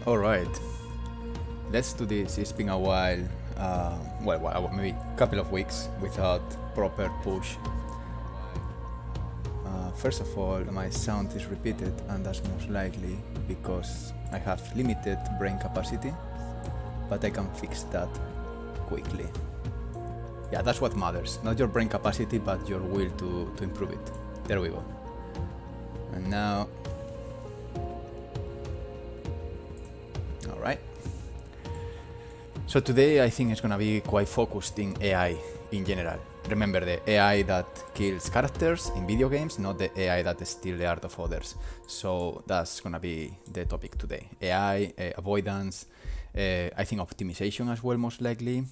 Alright, let's do this. It's been a while, maybe a couple of weeks without proper push. First of all, my sound is repeated, and that's most likely because I have limited brain capacity, but I can fix that quickly. Yeah, that's what matters. Not your brain capacity, but your will to improve it. There we go. And now... Alright. So today I think it's gonna be quite focused in AI in general. Remember, the AI that kills characters in video games, not the AI that steals the art of others. So that's gonna be the topic today. AI, avoidance, I think optimization as well, most likely,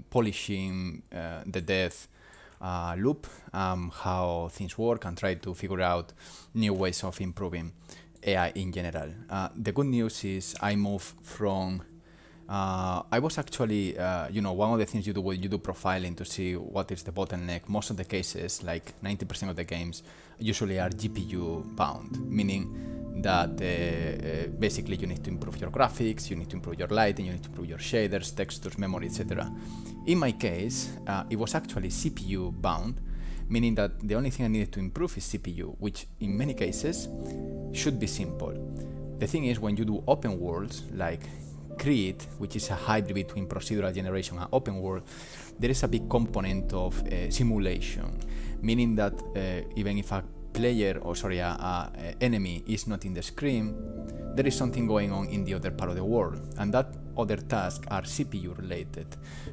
polishing the death loop, how things work, and try to figure out new ways of improving AI in general. The good news is I moved from I was actually, one of the things you do when you do profiling to see what is the bottleneck. Most of the cases, like 90% of the games, usually are GPU bound, meaning that basically you need to improve your graphics, you need to improve your lighting, you need to improve your shaders, textures, memory, etc. In my case, it was actually CPU bound, meaning that the only thing I needed to improve is CPU, which in many cases should be simple. The thing is, when you do open worlds like CRETE, which is a hybrid between procedural generation and open world, there is a big component of simulation, meaning that even if a player, a enemy is not in the screen, there is something going on in the other part of the world, and that other tasks are CPU related.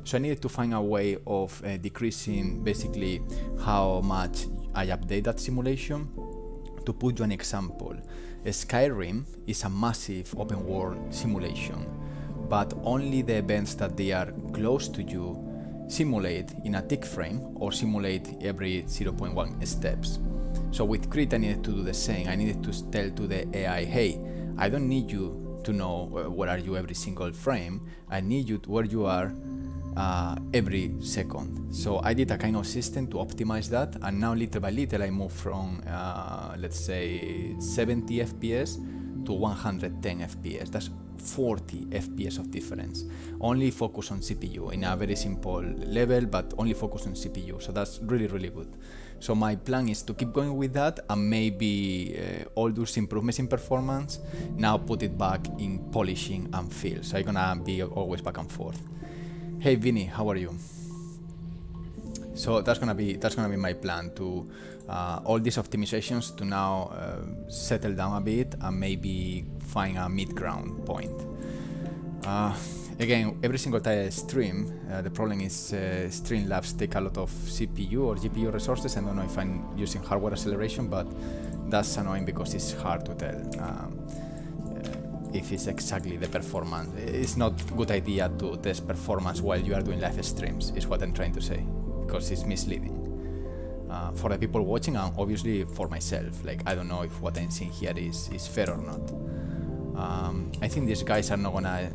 So I needed to find a way of decreasing basically how much I update that simulation. To put you an example, Skyrim is a massive open world simulation, but only the events that they are close to you simulate in a tick frame or simulate every 0.1 steps. So with CRETE I needed to do the same. I needed to tell to the AI, hey, I don't need you to know where are you every single frame, I need you to where you are every second. So I did a kind of system to optimize that, and now little by little I moved from let's say 70 FPS to 110 FPS. That's 40 FPS of difference. Only focus on CPU in a very simple level, but only focus on CPU. So that's really, really good. So my plan is to keep going with that, and maybe all those improvements in performance now put it back in polishing and feel. So I'm gonna be always back and forth. Hey Vinny, how are you? So that's gonna be my plan, to all these optimizations to now settle down a bit and maybe find a mid-ground point. Again, every single time I stream, the problem is Streamlabs take a lot of CPU or GPU resources. I don't know if I'm using hardware acceleration, but that's annoying because it's hard to tell if it's exactly the performance. It's not a good idea to test performance while you are doing live streams, is what I'm trying to say, because it's misleading for the people watching, and obviously for myself. Like, I don't know if what I'm seeing here is fair or not. I think these guys are not gonna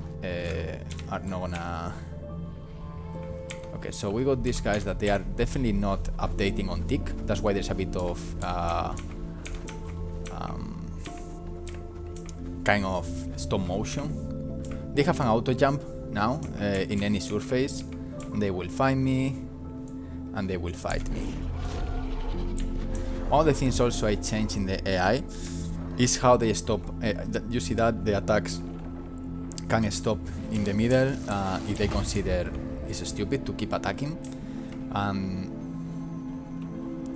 okay, so we got these guys that they are definitely not updating on tick. That's why there's a bit of kind of stop motion. They have an auto jump now in any surface. They will find me and they will fight me. One of the things also I changed in the AI is how they stop. You see that the attacks can stop in the middle if they consider it's stupid to keep attacking.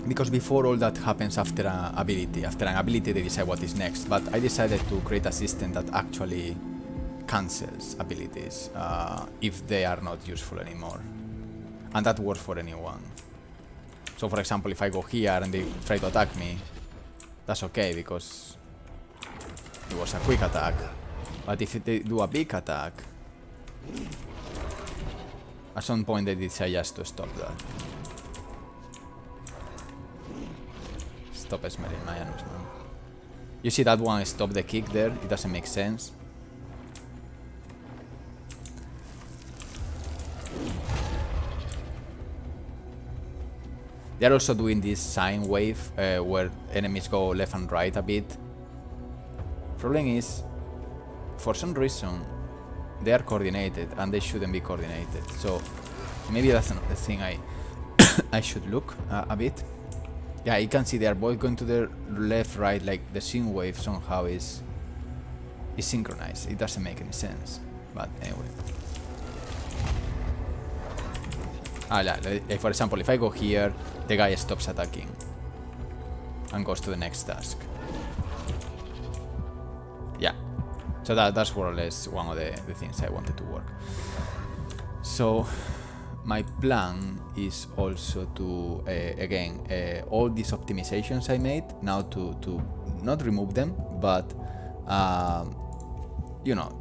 Because before, all that happens after an ability. After an ability they decide what is next, but I decided to create a system that actually cancels abilities if they are not useful anymore, and that works for anyone. So for example, if I go here and they try to attack me, that's okay because it was a quick attack. But if they do a big attack, at some point they decide just to stop that. Stop smelling my anus now. You see that one stop the kick there? It doesn't make sense. They are also doing this sine wave where enemies go left and right a bit. Problem is, for some reason they are coordinated and they shouldn't be coordinated. So maybe that's another thing I should look a bit. Yeah, you can see they are both going to the left, right, like the sync wave somehow is synchronized. It doesn't make any sense, but anyway. For example, if I go here, the guy stops attacking and goes to the next task. Yeah, so that's more or less one of the things I wanted to work. So my plan is also to again all these optimizations I made now to not remove them, but you know,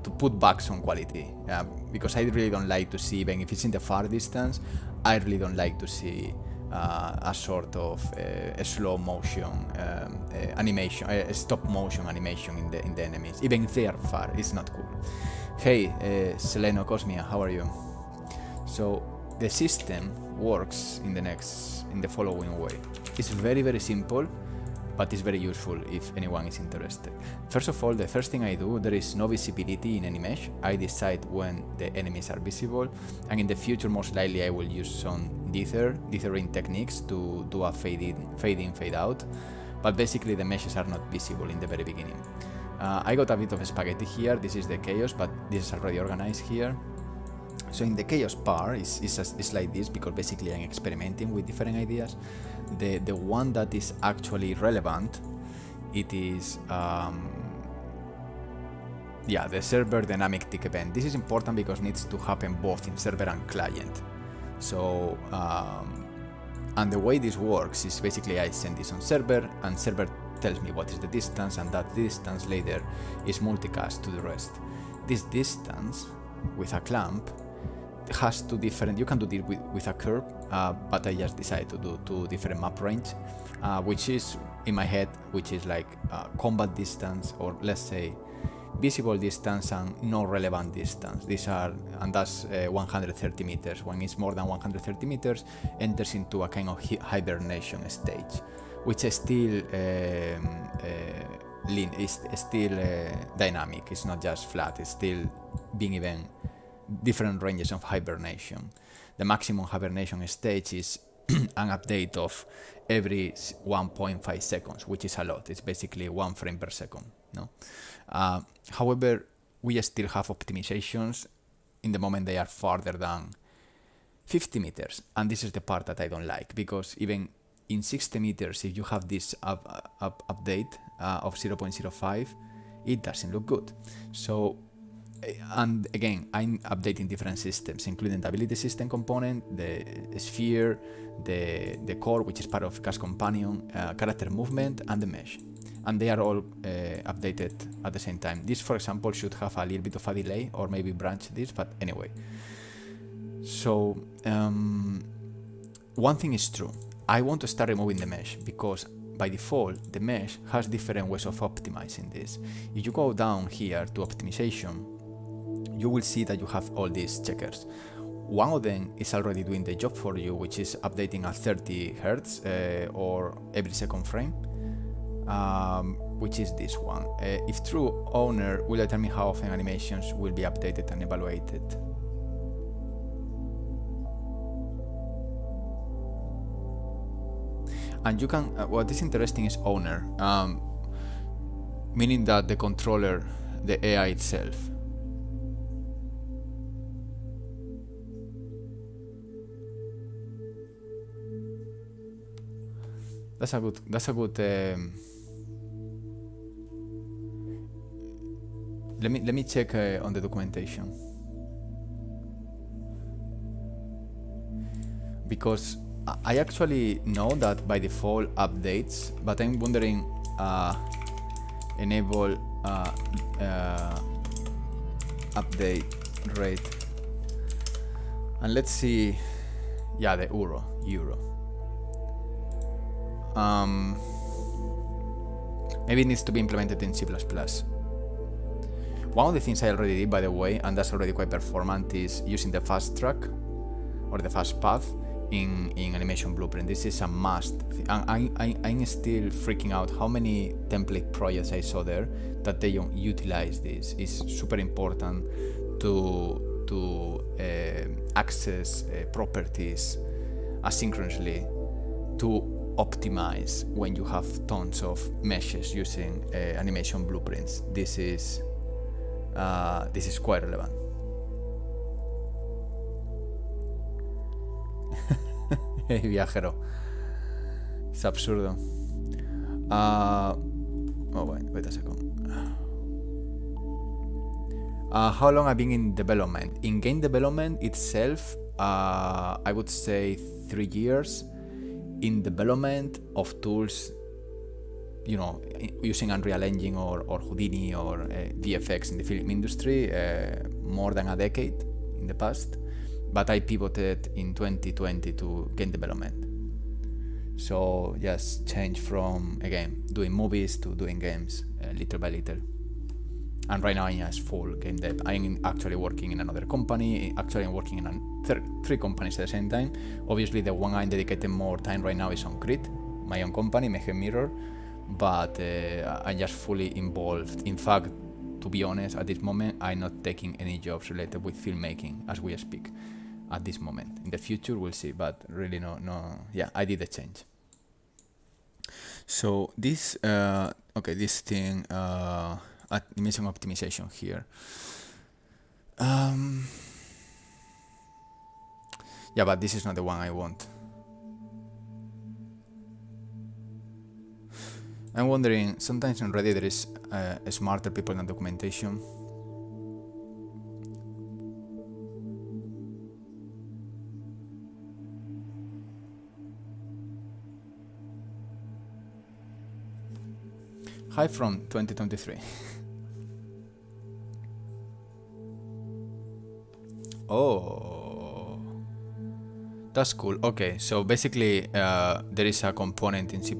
to put back some quality, because I really don't like to see, even if it's in the far distance, I really don't like to see a sort of a slow motion animation, a stop motion animation in the enemies, even if they are far. It's not cool. Hey, Seleno Cosmia, how are you? So the system works in the following way. It's very simple, but it's very useful if anyone is interested. First of all, the first thing I do, there is no visibility in any mesh. I decide when the enemies are visible, and in the future most likely I will use some dithering techniques to do a fade in, fade out, but basically the meshes are not visible in the very beginning. I got a bit of spaghetti here. This is the chaos, but this is already organized here. So in the chaos part, it's like this, because basically I'm experimenting with different ideas. The one that is actually relevant, it is the server dynamic tick event. This is important because it needs to happen both in server and client. So and the way this works is basically I send this on server, and server tells me what is the distance, and that distance later is multicast to the rest. This distance with a clamp has two different, you can do this with a curve, but I just decided to do two different map range, which is in my head, which is like combat distance, or let's say visible distance and no relevant distance. These are, and that's 130 meters. When it's more than 130 meters, enters into a kind of hibernation stage, which is still dynamic. It's not just flat. It's still being even different ranges of hibernation. The maximum hibernation stage is an update of every 1.5 seconds, which is a lot. It's basically 1 frame per second. No, however, we still have optimizations in the moment they are farther than 50 meters, and this is the part that I don't like, because even in 60 meters, if you have this update of 0.05, it doesn't look good. So, and again, I'm updating different systems, including the ability system component, the sphere, the core, which is part of Cast Companion, character movement, and the mesh. And they are all updated at the same time. This, for example, should have a little bit of a delay, or maybe branch this, but anyway. So, one thing is true. I want to start removing the mesh, because by default, the mesh has different ways of optimizing this. If you go down here to optimization, you will see that you have all these checkers. One of them is already doing the job for you, which is updating at 30 Hertz or every second frame, which is this one. If true, owner will determine how often animations will be updated and evaluated. And you can, what is interesting is owner, meaning that the controller, the AI itself. That's a good. Let me check on the documentation, because I actually know that by default updates, but I'm wondering enable update rate, and let's see. Yeah, the euro. Maybe it needs to be implemented in C++. One of the things I already did, by the way, and that's already quite performant, is using the fast track or the fast path in Animation Blueprint. This is a must. I'm still freaking out how many template projects I saw there that they don't utilize this. It's super important to access properties asynchronously to optimize when you have tons of meshes using animation blueprints. This is quite relevant. Hey, viajero. Es absurdo. Wait a second. How long I've been in development? In game development itself, I would say 3 years. In development of tools, you know, using Unreal Engine or Houdini or VFX in the film industry, more than a decade in the past. But I pivoted in 2020 to game development. So just change from, again, doing movies to doing games little by little. And right now I'm just full game dev. I'm actually working in another company. Actually I'm working in 3 companies at the same time. Obviously the one I'm dedicating more time right now is on CRETE, my own company, Mayhem Mirror. But I'm just fully involved. In fact, to be honest, at this moment I'm not taking any jobs related with filmmaking as we speak. At this moment. In the future we'll see, but really no, yeah, I did a change. So this okay, this thing animation optimization here. Yeah, but this is not the one I want. I'm wondering, sometimes on Reddit there is smarter people than documentation. Hi from 2023. Oh, that's cool. Okay, so basically there is a component in C++.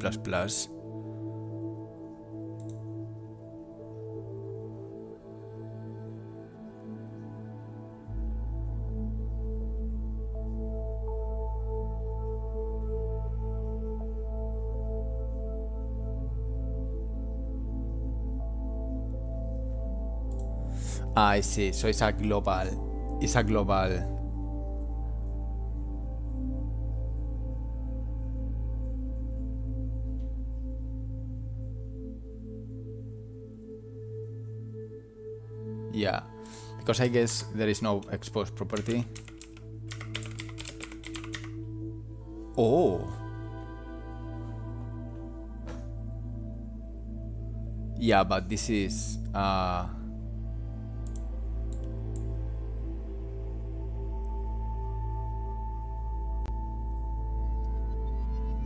I see. So it's a global. It's a global. Yeah, because I guess there is no exposed property. Oh. Yeah, but this is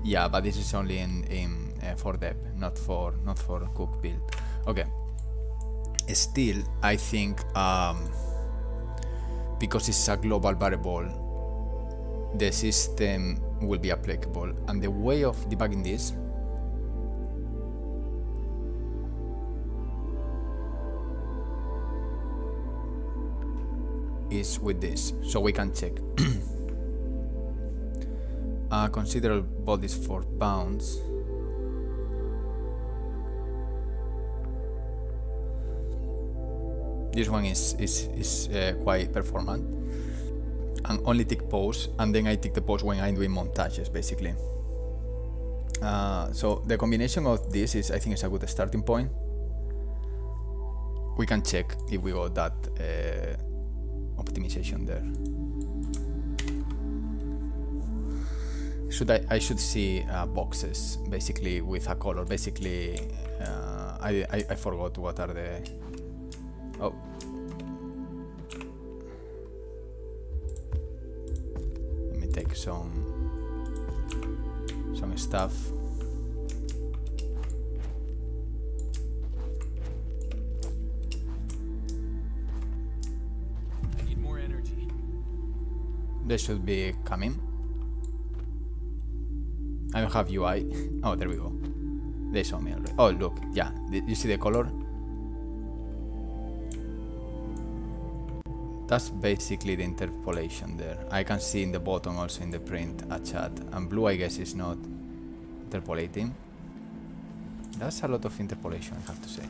yeah, but this is only in for dev, not for cook build. Okay. Still, I think because it's a global variable, the system will be applicable, and the way of debugging this is with this, so we can check. Consider bodies for bounds. This one is quite performant, and only tick pose, and then I tick the pose when I'm doing montages, basically. So the combination of this is, I think, is a good starting point. We can check if we got that optimization there. I should see boxes basically with a color. Basically, I forgot what are the. Oh. Let me take some stuff. I need more energy. They should be coming. I don't have UI. Oh, there we go. They saw me already. Oh, look. Yeah. You see the color? That's basically the interpolation there. I can see in the bottom also in the print a chat. And blue, I guess, is not interpolating. That's a lot of interpolation, I have to say.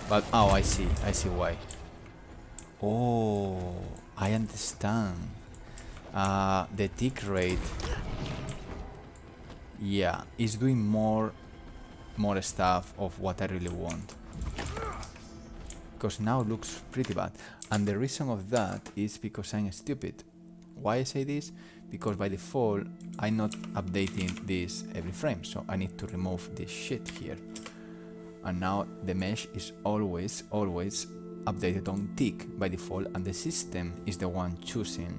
But, oh, I see why. Oh, I understand. The tick rate, yeah, is doing more stuff of what I really want. Because now it looks pretty bad. And the reason of that is because I'm stupid. Why I say this? Because by default, I'm not updating this every frame. So I need to remove this shit here. And now the mesh is always updated on tick by default. And the system is the one choosing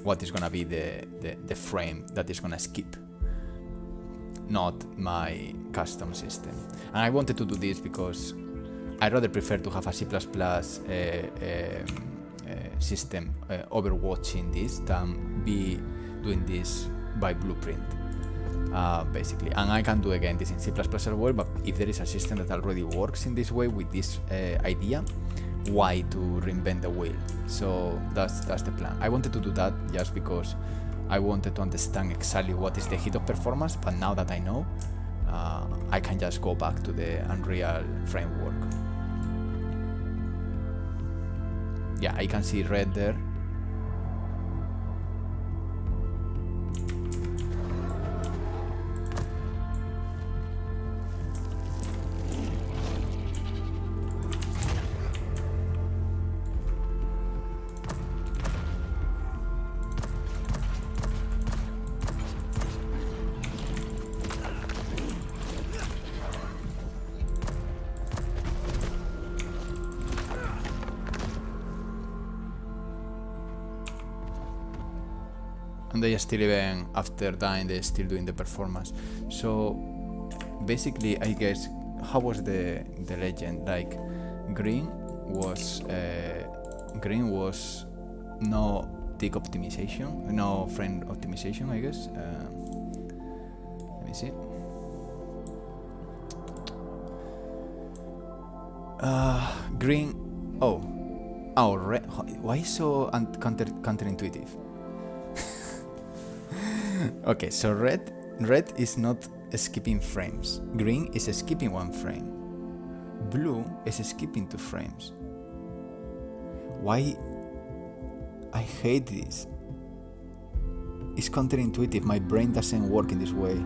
what is gonna be the frame that is gonna skip, not my custom system. And I wanted to do this because I rather prefer to have a C++ system overwatching this than be doing this by blueprint, basically. And I can do again this in C++ as well, but if there is a system that already works in this way with this idea, why to reinvent the wheel? So that's the plan. I wanted to do that just because I wanted to understand exactly what is the hit of performance, but now that I know, I can just go back to the Unreal framework. Yeah, I can see red there. And they are still, even after dying, they're still doing the performance. So basically, I guess, how was the legend? Like, green was no tick optimization, no frame optimization, I guess. Let me see. Green. Oh, red. Why so counterintuitive? Okay, so red is not skipping frames. Green is skipping one frame. Blue is skipping 2 frames. Why? I hate this. It's counterintuitive. My brain doesn't work in this way.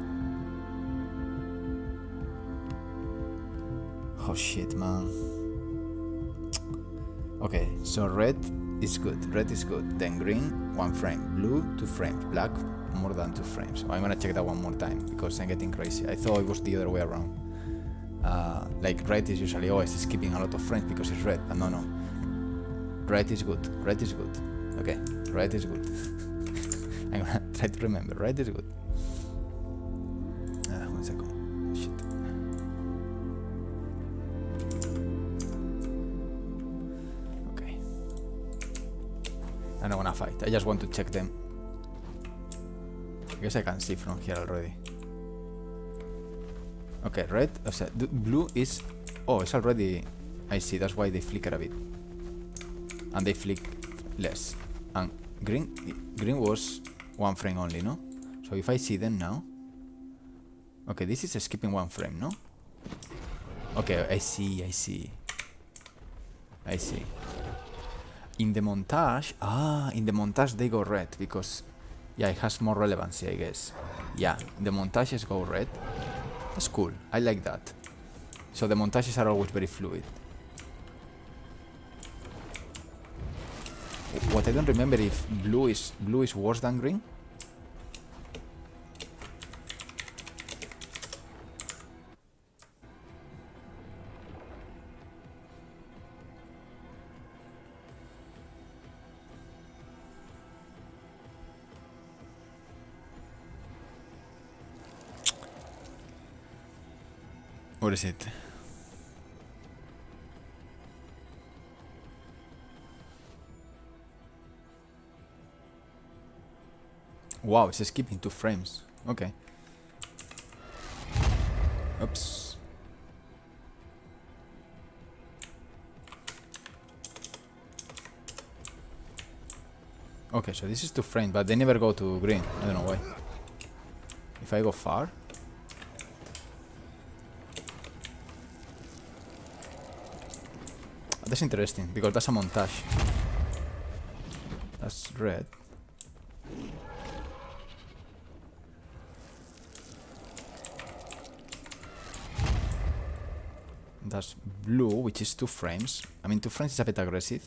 Oh shit, man. Okay, so red is good. Red is good. Then green, 1 frame. Blue, 2 frames. Black, more than 2 frames. So I'm gonna check that one more time because I'm getting crazy. I thought it was the other way around. Like red is usually always skipping a lot of frames because it's red, but no. Red is good. Red is good. Okay, red is good. I'm gonna try to remember. Red is good. 1 second. Shit. Okay. I don't wanna fight. I just want to check them. I guess I can see from here already. Okay, red. Blue is... Oh, it's already... I see, that's why they flicker a bit. And they flick less. And green was 1 frame only, no? So if I see them now... Okay, this is skipping 1 frame, no? Okay, I see. In the montage... in the montage they go red because... Yeah, it has more relevancy, I guess. Yeah, the montages go red. That's cool. I like that. So the montages are always very fluid. What I don't remember if blue is worse than green. What is it? Wow, it's skipping 2 frames. Okay. Oops. Okay, so this is 2 frames, but they never go to green. I don't know why. If I go far? That's interesting, because that's a montage. That's red. That's blue, which is 2 frames. I mean, 2 frames is a bit aggressive.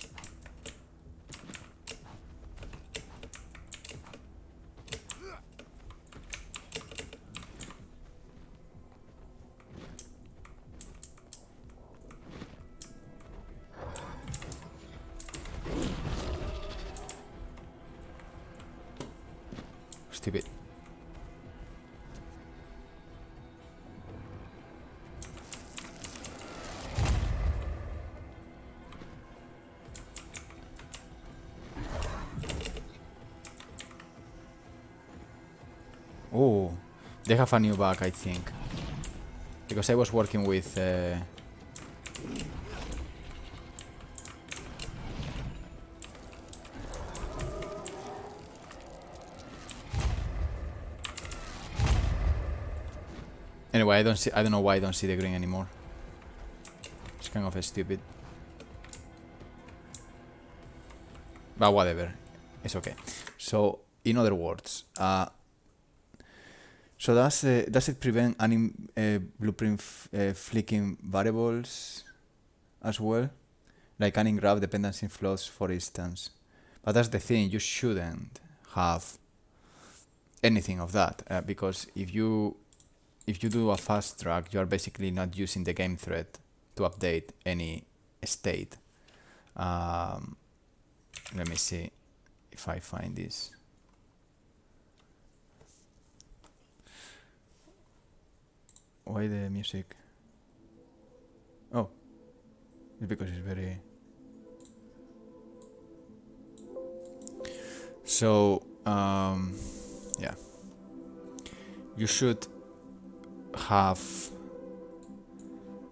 Stupid. Oh, they have a new bug, I think. Because I was working with... Anyway, I don't know why I don't see the green anymore. It's kind of stupid. But whatever. It's okay. So, in other words, so does it prevent any blueprint flicking variables as well? Like ungraph dependency flows, for instance. But that's the thing, you shouldn't have anything of that, because if you do a fast track, you are basically not using the game thread to update any state. Let me see if I find this. Why the music? Oh, it's because it's very... So, yeah. You should have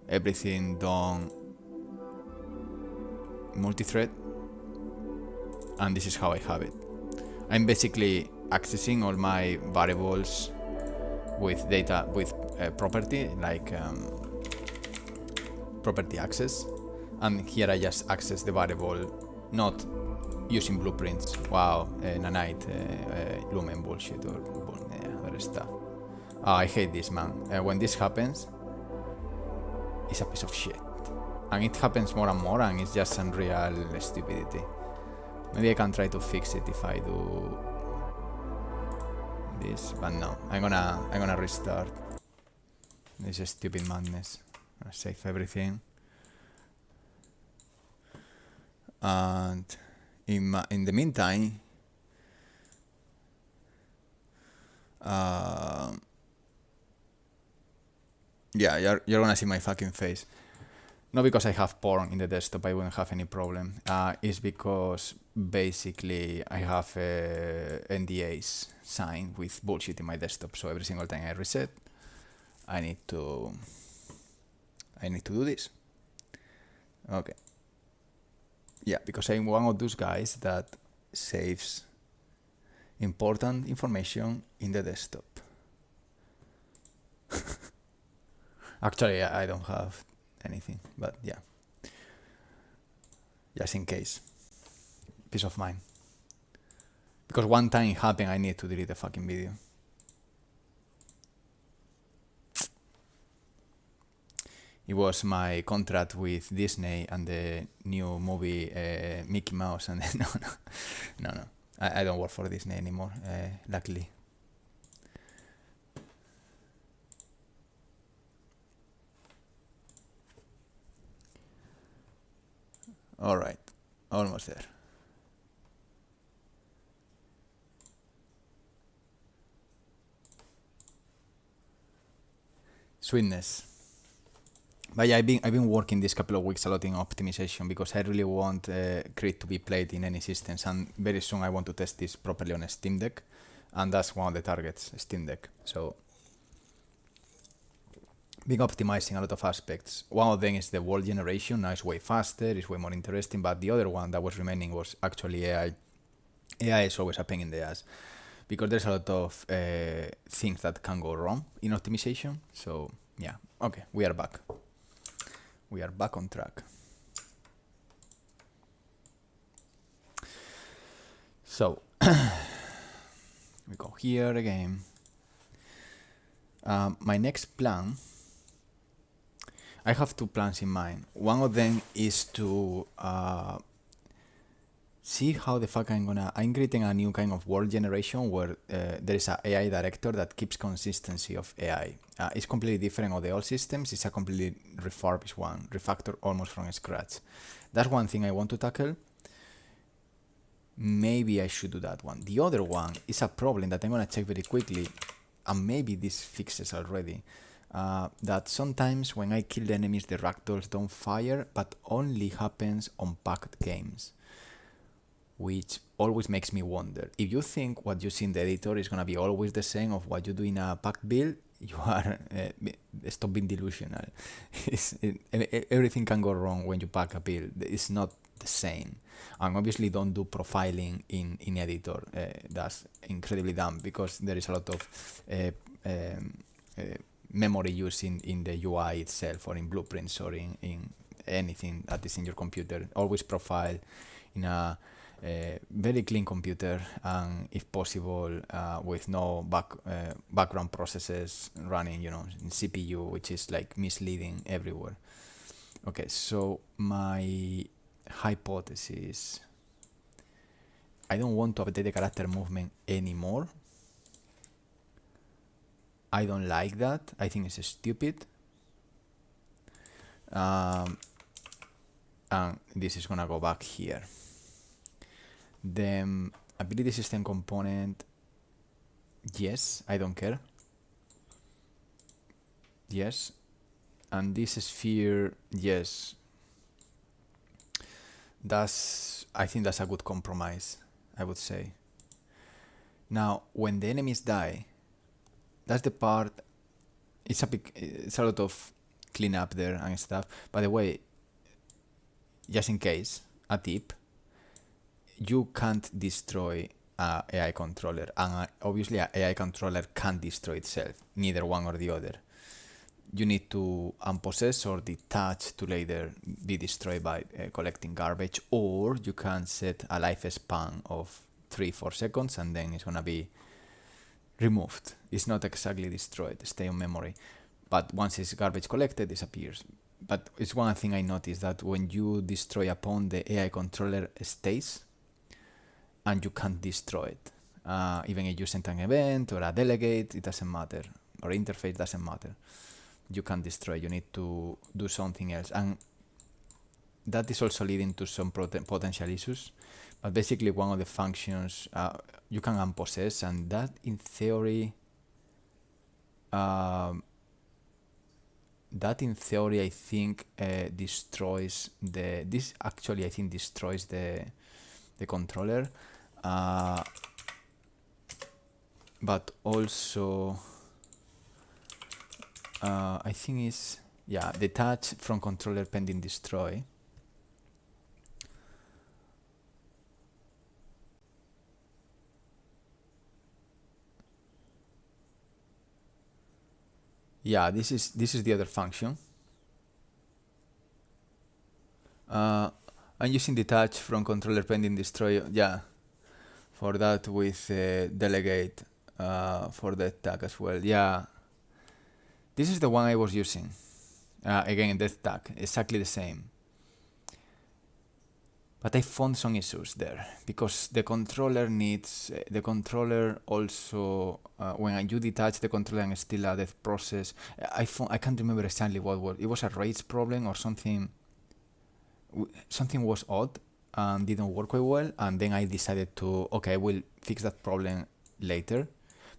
everything done multi-thread, and this is how I have it. I'm basically accessing all my variables with data, with property, like property access, and here I just access the variable, not using blueprints. Wow, nanite, lumen bullshit, or other stuff. Oh, I hate this, man. When this happens, it's a piece of shit. And it happens more and more, and it's just unreal stupidity. Maybe I can try to fix it if I do this, but no. I'm gonna restart. This is stupid madness. I'll save everything. And in the meantime, yeah, you're gonna see my fucking face. Not because I have porn in the desktop, I wouldn't have any problem. It's because basically I have NDAs signed with bullshit in my desktop. So every single time I reset, I need to do this. Okay. Yeah, because I'm one of those guys that saves important information in the desktop. Actually, I don't have anything, but yeah, just in case, peace of mind. Because one time it happened, I need to delete the fucking video. It was my contract with Disney and the new movie Mickey Mouse, and no, I don't work for Disney anymore, luckily. All right, almost there. Sweetness. But yeah, I've been working this couple of weeks a lot in optimization because I really want CRETE to be played in any systems, and very soon I want to test this properly on a Steam Deck, and that's one of the targets, Steam Deck. So been optimizing a lot of aspects. One of them is the world generation. Now it's way faster, it's way more interesting, but the other one that was remaining was actually AI AI is always a pain in the ass because there's a lot of things that can go wrong in optimization. So yeah, okay, we are back. We are back on track. So we go here again. My next plan, I have two plans in mind. One of them is to see how the fuck I'm creating a new kind of world generation where there is a AI director that keeps consistency of AI. It's completely different of the old systems. It's a completely refurbished one, refactored almost from scratch. That's one thing I want to tackle. Maybe I should do that one. The other one is a problem that I'm gonna check very quickly, and maybe this fixes already. That sometimes when I kill the enemies, the ragdolls don't fire, but only happens on packed games, which always makes me wonder. If you think what you see in the editor is gonna be always the same of what you do in a packed build, you are stop being delusional. Everything can go wrong when you pack a build. It's not the same. And obviously don't do profiling in editor. That's incredibly dumb because there is a lot of memory used in the UI itself or in blueprints or in anything that is in your computer. Always profile in a very clean computer and if possible with no background processes running, you know, in CPU, which is like misleading everywhere. Okay, so my hypothesis, I don't want to update the character movement anymore. I don't like that. I think it's stupid. And this is gonna go back here. The ability system component, yes, I don't care. Yes. And this sphere, yes. I think that's a good compromise, I would say. Now, when the enemies die, that's the part, it's a lot of cleanup there and stuff. By the way, just in case, a tip, you can't destroy a AI controller, and obviously an AI controller can't destroy itself, neither one or the other. You need to unpossess or detach to later be destroyed by collecting garbage, or you can set a lifespan of 3-4 seconds and then it's gonna be removed. It's not exactly destroyed, stay on memory, but once it's garbage collected, it disappears. But it's one thing I noticed, that when you destroy a pawn, the AI controller stays and you can't destroy it. Even if you send an event or a delegate, it doesn't matter, or interface doesn't matter. You can't destroy, you need to do something else. And that is also leading to some potential issues. But basically one of the functions, you can unpossess, and that in theory, I think destroys this actually I think destroys the controller, but also I think is, yeah, detach from controller pending destroy. Yeah, this is the other function. I'm using detach from controller pending destroy, yeah, for that with delegate for that tag as well. Yeah, this is the one I was using. Again, death tag, exactly the same. But I found some issues there because the controller needs the controller also when you detach the controller and still a death process. I can't remember exactly what was. It was a race problem or something. Something was odd and didn't work quite well. And then I decided to okay, we'll fix that problem later.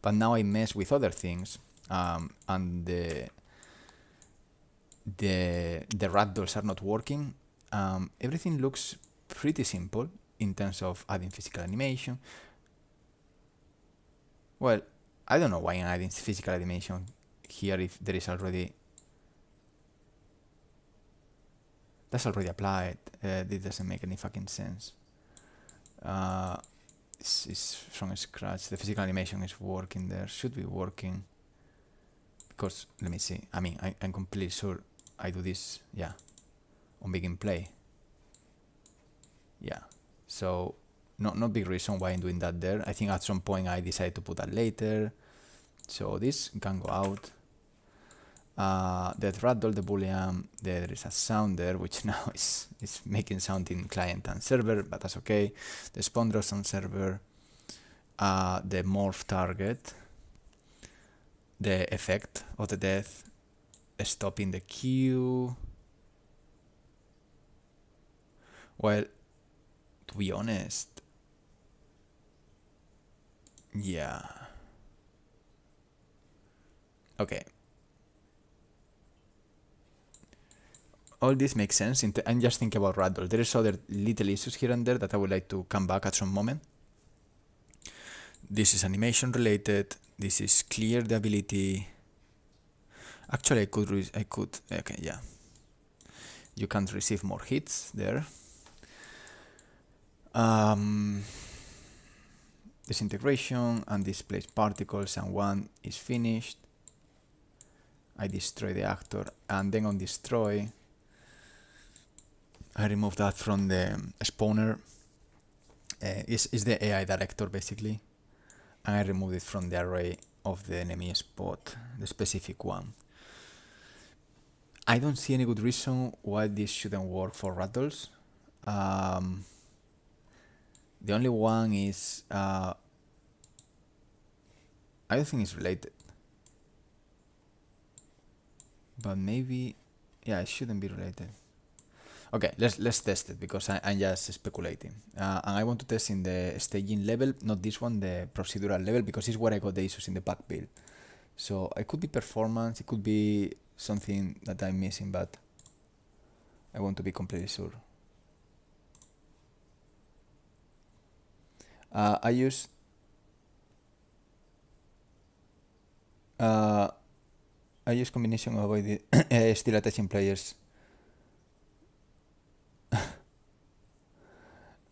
But now I mess with other things, and the ragdolls are not working. Everything looks pretty simple in terms of adding physical animation. Well, I don't know why I'm adding physical animation here if there is already... That's already applied. This doesn't make any fucking sense. is from scratch. The physical animation is working there. Should be working. Because, let me see. I mean, I'm completely sure I do this, yeah, on begin play. Yeah. So, no big reason why I'm doing that there. I think at some point I decided to put that later. So this can go out. That ragdoll, the boolean, there is a sound there, which now is making sound in client and server, but that's okay. The spawn drops on server, the morph target, the effect of the death, stopping the queue. Well, to be honest, yeah. Okay. All this makes sense. I'm just thinking about ragdoll. There is other little issues here and there that I would like to come back at some moment. This is animation related. This is clear the ability. Actually, I could. Okay, yeah. You can't receive more hits there. Disintegration and displace particles, and one is finished. I destroy the actor, and then on destroy, I remove that from the spawner. Is the AI director basically, and I remove it from the array of the enemy spot, the specific one. I don't see any good reason why this shouldn't work for ragdolls. The only one is I don't think it's related, but maybe, yeah, it shouldn't be related. Okay, let's test it because I'm just speculating, and I want to test in the staging level, not this one, the procedural level, because it's where I got the issues in the pack build. So it could be performance, it could be something that I'm missing, but I want to be completely sure. I use combination of avoid still attaching players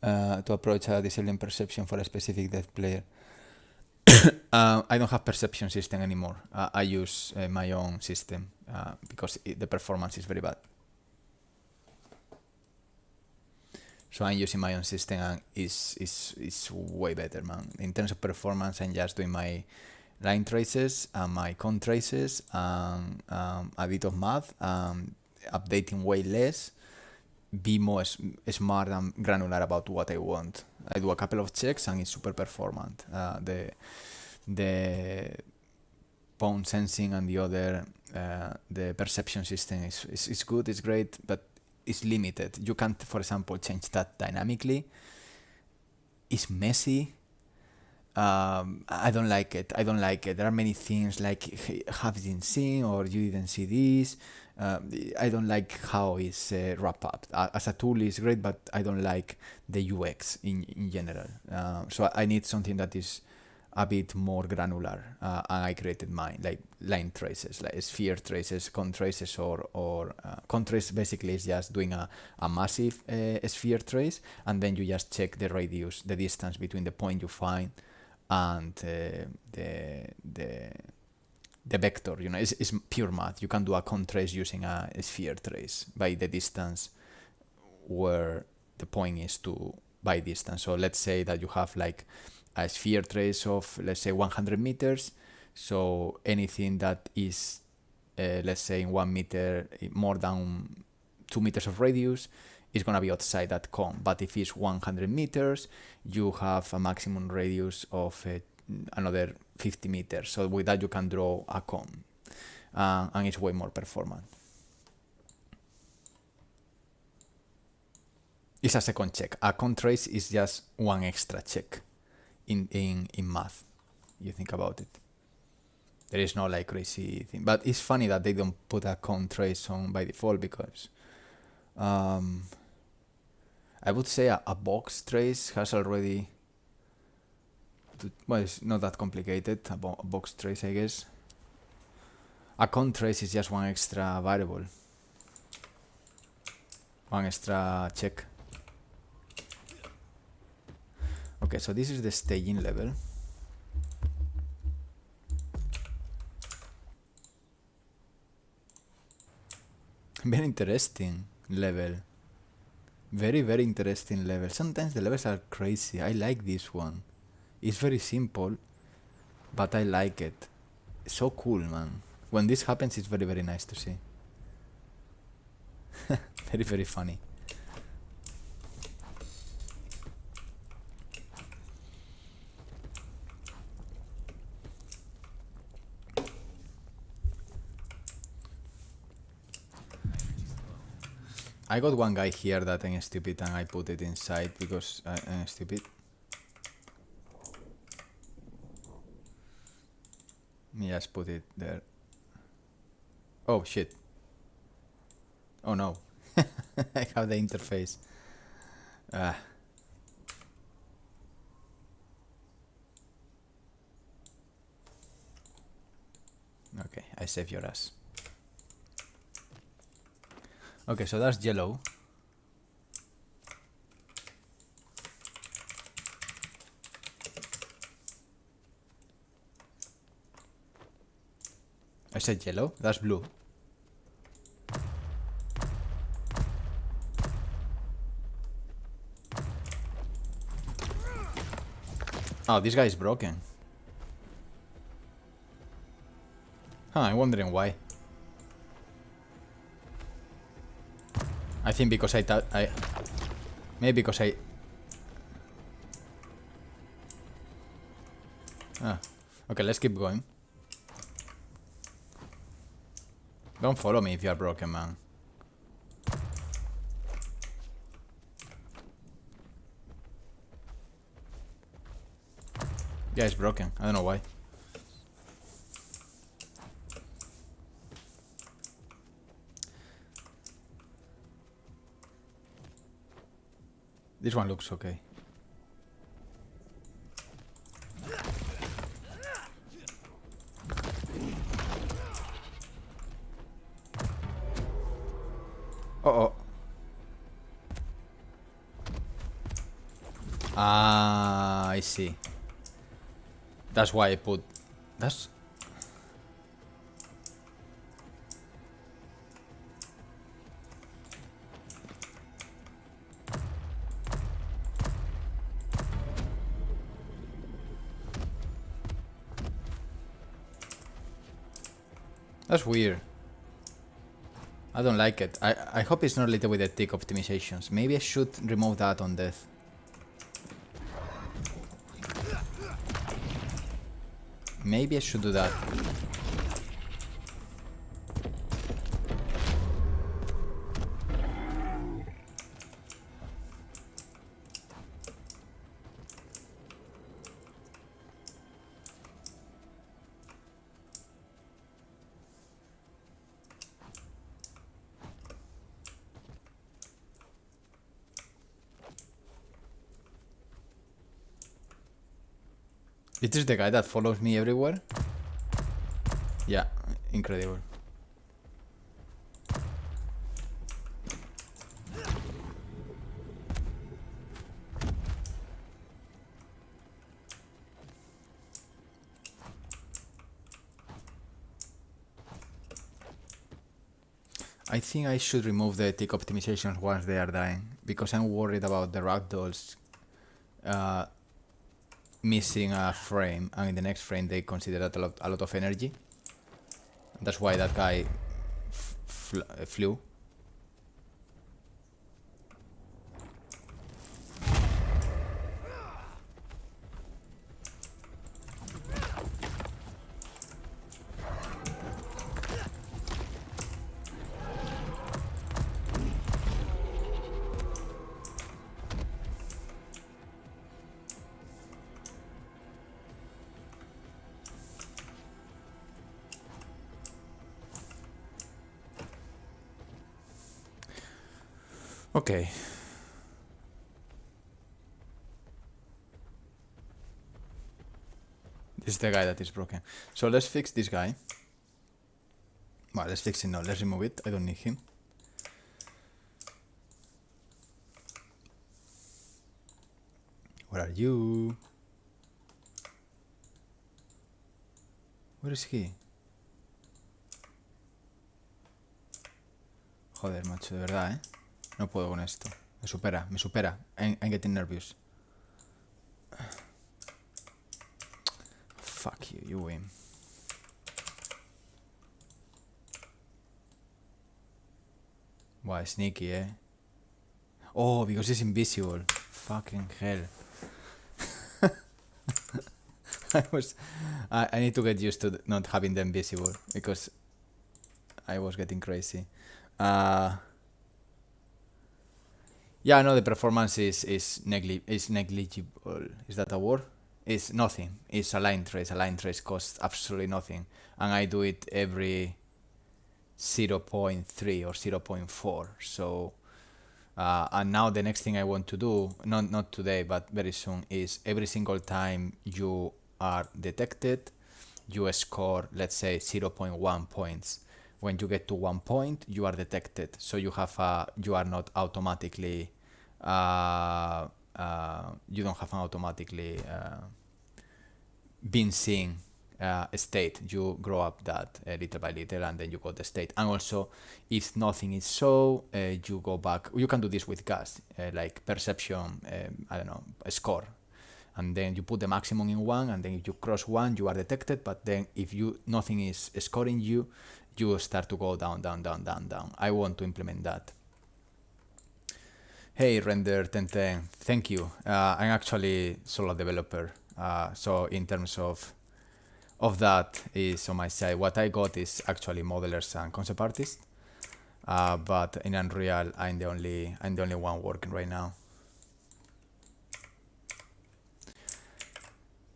to approach a disabling perception for a specific death player. I don't have perception system anymore. I use my own system because the performance is very bad. So I'm using my own system, and it's way better, man. In terms of performance, I'm just doing my line traces and my con traces and a bit of math, updating way less, be more smart and granular about what I want. I do a couple of checks and it's super performant. The pawn sensing and the other, the perception system is good, it's great, but it's limited. You can't, for example, change that dynamically. It's messy. I don't like it. There are many things like have you seen or you didn't see this. I don't like how it's wrapped up. As a tool, it's great, but I don't like the UX in general. So I need something that is a bit more granular, and I created mine, like line traces, like sphere traces, con traces, or con trace basically is just doing a massive sphere trace, and then you just check the radius, the distance between the point you find and the vector. You know, it's pure math. You can do a con trace using a sphere trace by the distance where the point is to by distance. So let's say that you have like a sphere trace of, let's say, 100 meters. So anything that is, let's say, in 1 meter, more than 2 meters of radius, is going to be outside that cone. But if it's 100 meters, you have a maximum radius of another 50 meters. So with that, you can draw a cone. And it's way more performant. It's a second check. A cone trace is just one extra check in math. You think about it. There is no like crazy thing. But it's funny that they don't put a cone trace on by default, because I would say a box trace has already... Well, it's not that complicated, a box trace, I guess. A cone trace is just one extra variable. One extra check. Ok, Okay, so this is the staging level. Very interesting level. Very, very interesting level. Sometimes the levels are crazy. I like this one. It's very simple, but I like it. It's so cool, man. When this happens, it's very, very nice to see. Very, very funny. I got one guy here that I'm stupid and I put it inside because I'm stupid. Me just put it there. Oh shit. Oh no. I have the interface. Okay, I save your ass. Okay, so that's yellow. I said yellow, that's blue. Oh, this guy is broken. Huh, I'm wondering why. I think because maybe because I... Ah, okay, let's keep going. Don't follow me if you are broken, man. Yeah, it's broken. I don't know why. This one looks okay. Uh-oh. Ah, I see. That's why I put... That's... That's weird. I don't like it. I hope it's not related with the tick optimizations. Maybe I should remove that on death. Maybe I should do that. This is the guy that follows me everywhere? Yeah, incredible. I think I should remove the tick optimizations once they are dying, because I'm worried about the ragdolls missing a frame, and in the next frame they consider that a lot of energy. That's why that guy flew. Okay. This is the guy that is broken. So let's fix this guy. Well, let's fix it now. Let's remove it. I don't need him. Where are you? Where is he? Joder, macho, de verdad, ¿eh? No puedo con esto. Me supera, me supera. I'm getting nervous. Fuck you, you win. Wow, sneaky, eh? Oh, because he's invisible. Fucking hell. I need to get used to not having them visible because I was getting crazy. Yeah, no, the performance is negligible. Is that a word? It's nothing. It's a line trace. A line trace costs absolutely nothing, and I do it every 0.3 or 0.4. So, and now the next thing I want to do, not today, but very soon, is every single time you are detected, you score, let's say, 0.1 points. When you get to 1 point, you are detected. So you have you are not automatically, you don't have an automatically been seen state. You grow up that little by little, and then you got the state. And also, if nothing is so, you go back. You can do this with gas, like perception, I don't know, a score. And then you put the maximum in 1, and then if you cross 1, you are detected. But then if nothing is scoring you, you start to go down, down, down, down, down. I want to implement that. Hey, Render 1010, thank you. I'm actually solo developer, so in terms of that is on my side. What I got is actually modelers and concept artists, but in Unreal, I'm the only one working right now.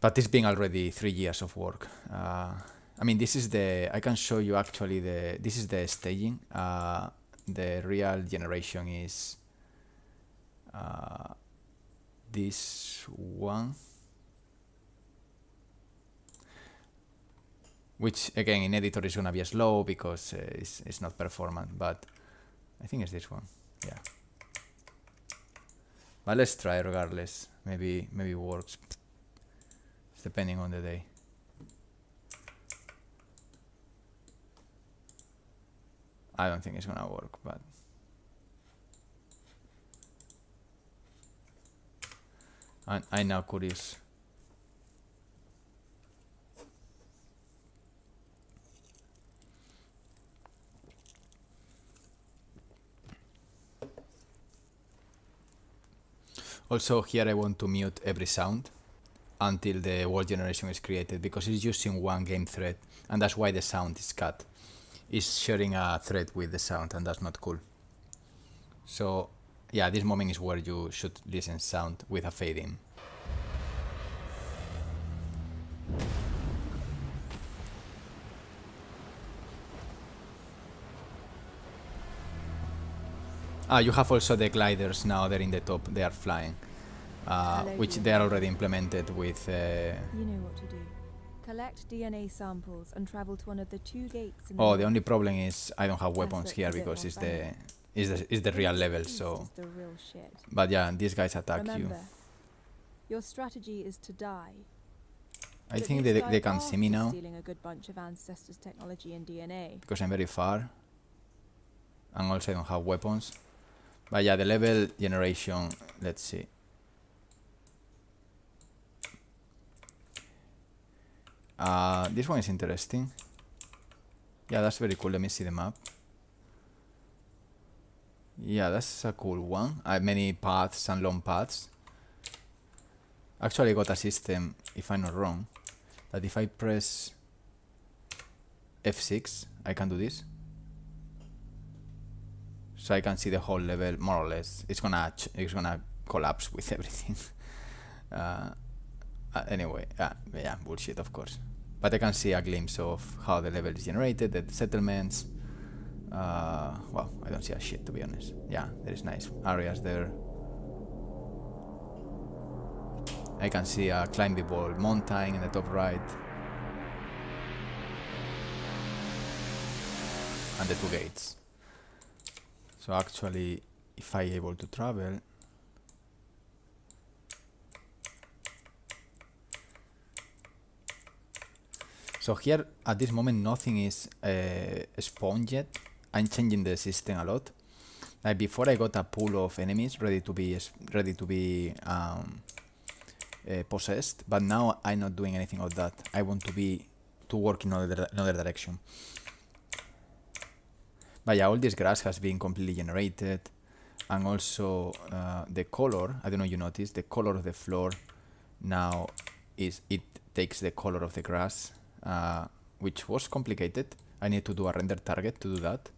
But it's been already 3 years of work. I mean, this is I can show you actually this is the staging. The real generation is this one, which again in editor is gonna be slow because it's not performant, but I think it's this one, yeah. But let's try regardless. Maybe it works. It's depending on the day. I don't think it's gonna work, but I'm now curious. Also, here I want to mute every sound until the world generation is created, because it's using one game thread, and that's why the sound is cut. It's sharing a thread with the sound, and that's not cool. So yeah, this moment is where you should listen sound with a fade in. You have also the gliders now. They're in the top. They are flying, which they are already implemented with. You know what to do. Collect DNA samples and travel to one of the 2 gates. Oh, the only problem is I don't have weapons here because it's the real level. So, the real shit. But yeah, these guys attack you. Your strategy is to die. I think they can see me now. Stealing a good bunch of ancestors' technology and DNA. Because I'm very far, and also I don't have weapons. But yeah, the level generation. Let's see. This one is interesting. Yeah, that's very cool. Let me see the map. Yeah, that's a cool one. I have many paths and long paths. Actually, I got a system, if I'm not wrong, that if I press F6, I can do this. So I can see the whole level, more or less. It's gonna collapse with everything. Anyway, yeah, bullshit, of course. But I can see a glimpse of how the level is generated, the settlements. Well, I don't see a shit, to be honest. Yeah, there is nice areas there. I can see a climbable mountain in the top right. And the 2 gates. So actually, if I'm able to travel, So here at this moment nothing is spawned yet. I'm changing the system a lot. Like before I got a pool of enemies ready to be possessed, but now I'm not doing anything of that. I want to work in another direction. But yeah, all this grass has been completely generated, and also the color. I don't know if you noticed the color of the floor now it takes the color of the grass, which was complicated. I need to do a render target to do that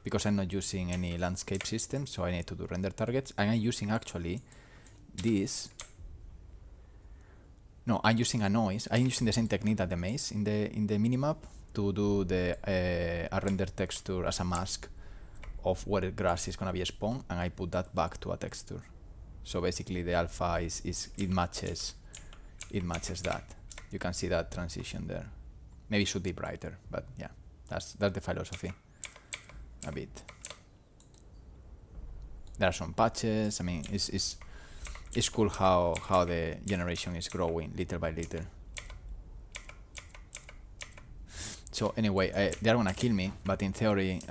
because I'm not using any landscape system, so I need to do render targets, and I'm using actually this. No, I'm using a noise. I'm using the same technique that the maze in the minimap to do the a render texture as a mask of where grass is gonna be spawned, and I put that back to a texture. So basically, the alpha it matches that. You can see that transition there. Maybe it should be brighter, but yeah, that's the philosophy. A bit. There are some patches. I mean, it's cool how the generation is growing little by little. So anyway, they're gonna kill me, but in theory,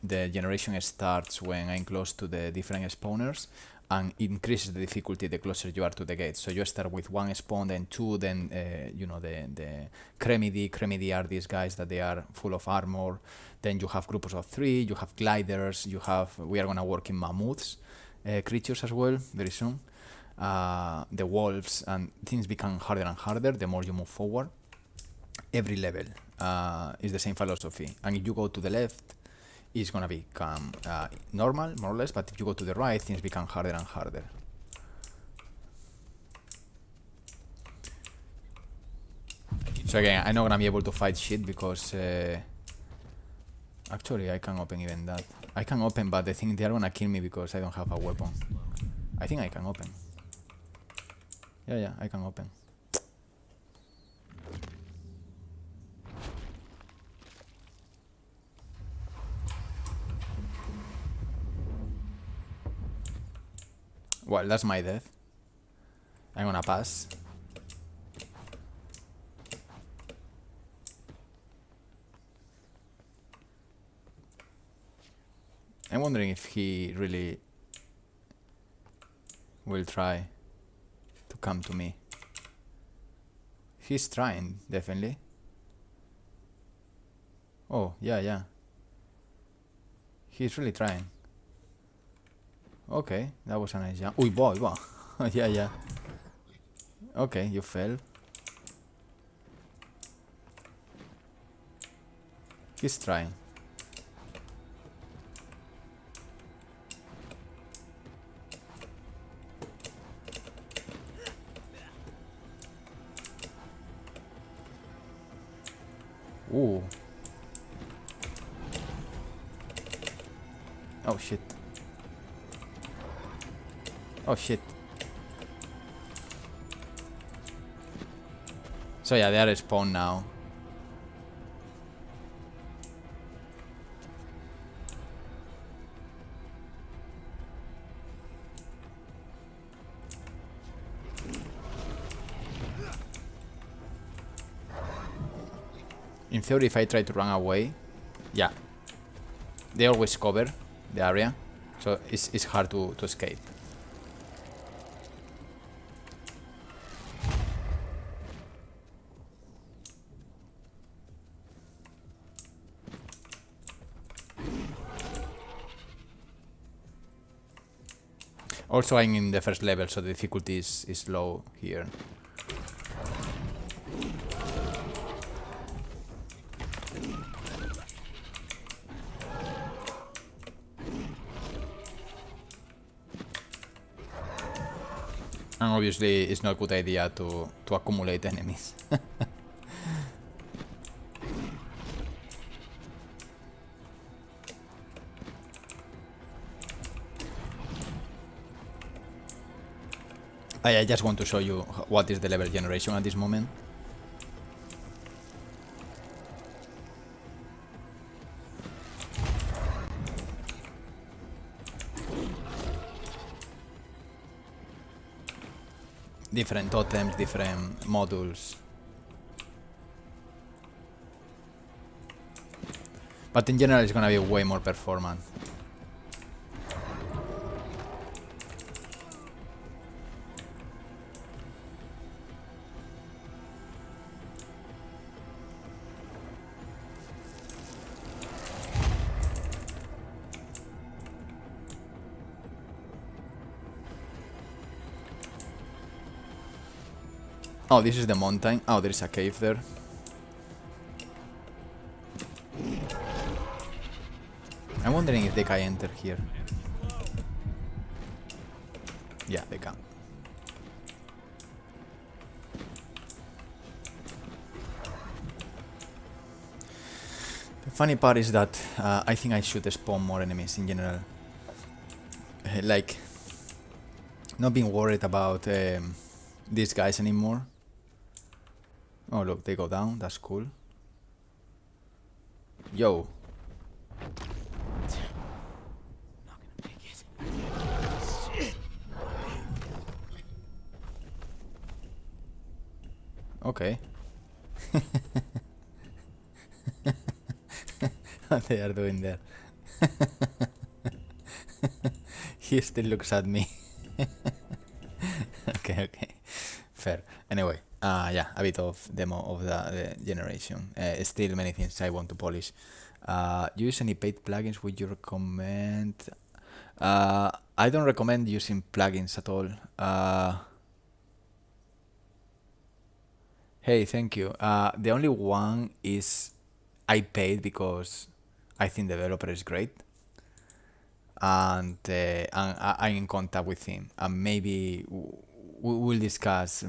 the generation starts when I'm close to the different spawners, and increases the difficulty the closer you are to the gate. So you start with one spawn, then two, then you know, the CRETE are these guys that they are full of armor. Then you have groups of 3, you have gliders, we are gonna work in mammoths, creatures as well very soon. The wolves, and things become harder and harder the more you move forward. Every level is the same philosophy, and if you go to the left, it's gonna become normal, more or less, but if you go to the right, things become harder and harder. So again, I'm not gonna be able to fight shit because actually I can open even that. I can open, but I think they are gonna kill me because I don't have a weapon. I think I can open. Yeah, I can open. Well, that's my death. I'm gonna pass. I'm wondering if he really will try to come to me. He's trying, definitely. Oh, yeah. He's really trying. Okay, that was a nice jump. Uy, boy. Yeah. Okay, you fell. He's trying. Ooh. Oh shit. Oh shit. So yeah, they are spawned now. In theory, if I try to run away, yeah, they always cover the area, so it's hard to escape. Also, I'm in the first level, so the difficulty is low here. And obviously, it's not a good idea to accumulate enemies. I just want to show you what is the level generation at this moment. Different totems, different modules. But in general, it's gonna be way more performant. Oh, this is the mountain. Oh, there is a cave there. I'm wondering if they can enter here. Yeah, they can. The funny part is that I think I should spawn more enemies in general. Like, not being worried about these guys anymore. Oh, look, they go down. That's cool. Yo. Okay. What they are doing there? He still looks at me. Okay. Fair. Anyway, yeah, a bit of demo of the generation. Still many things I want to polish. Use any paid plugins would you recommend? I don't recommend using plugins at all. Hey, thank you. The only one is I paid because I think the developer is great, and I'm in contact with him, and maybe we'll discuss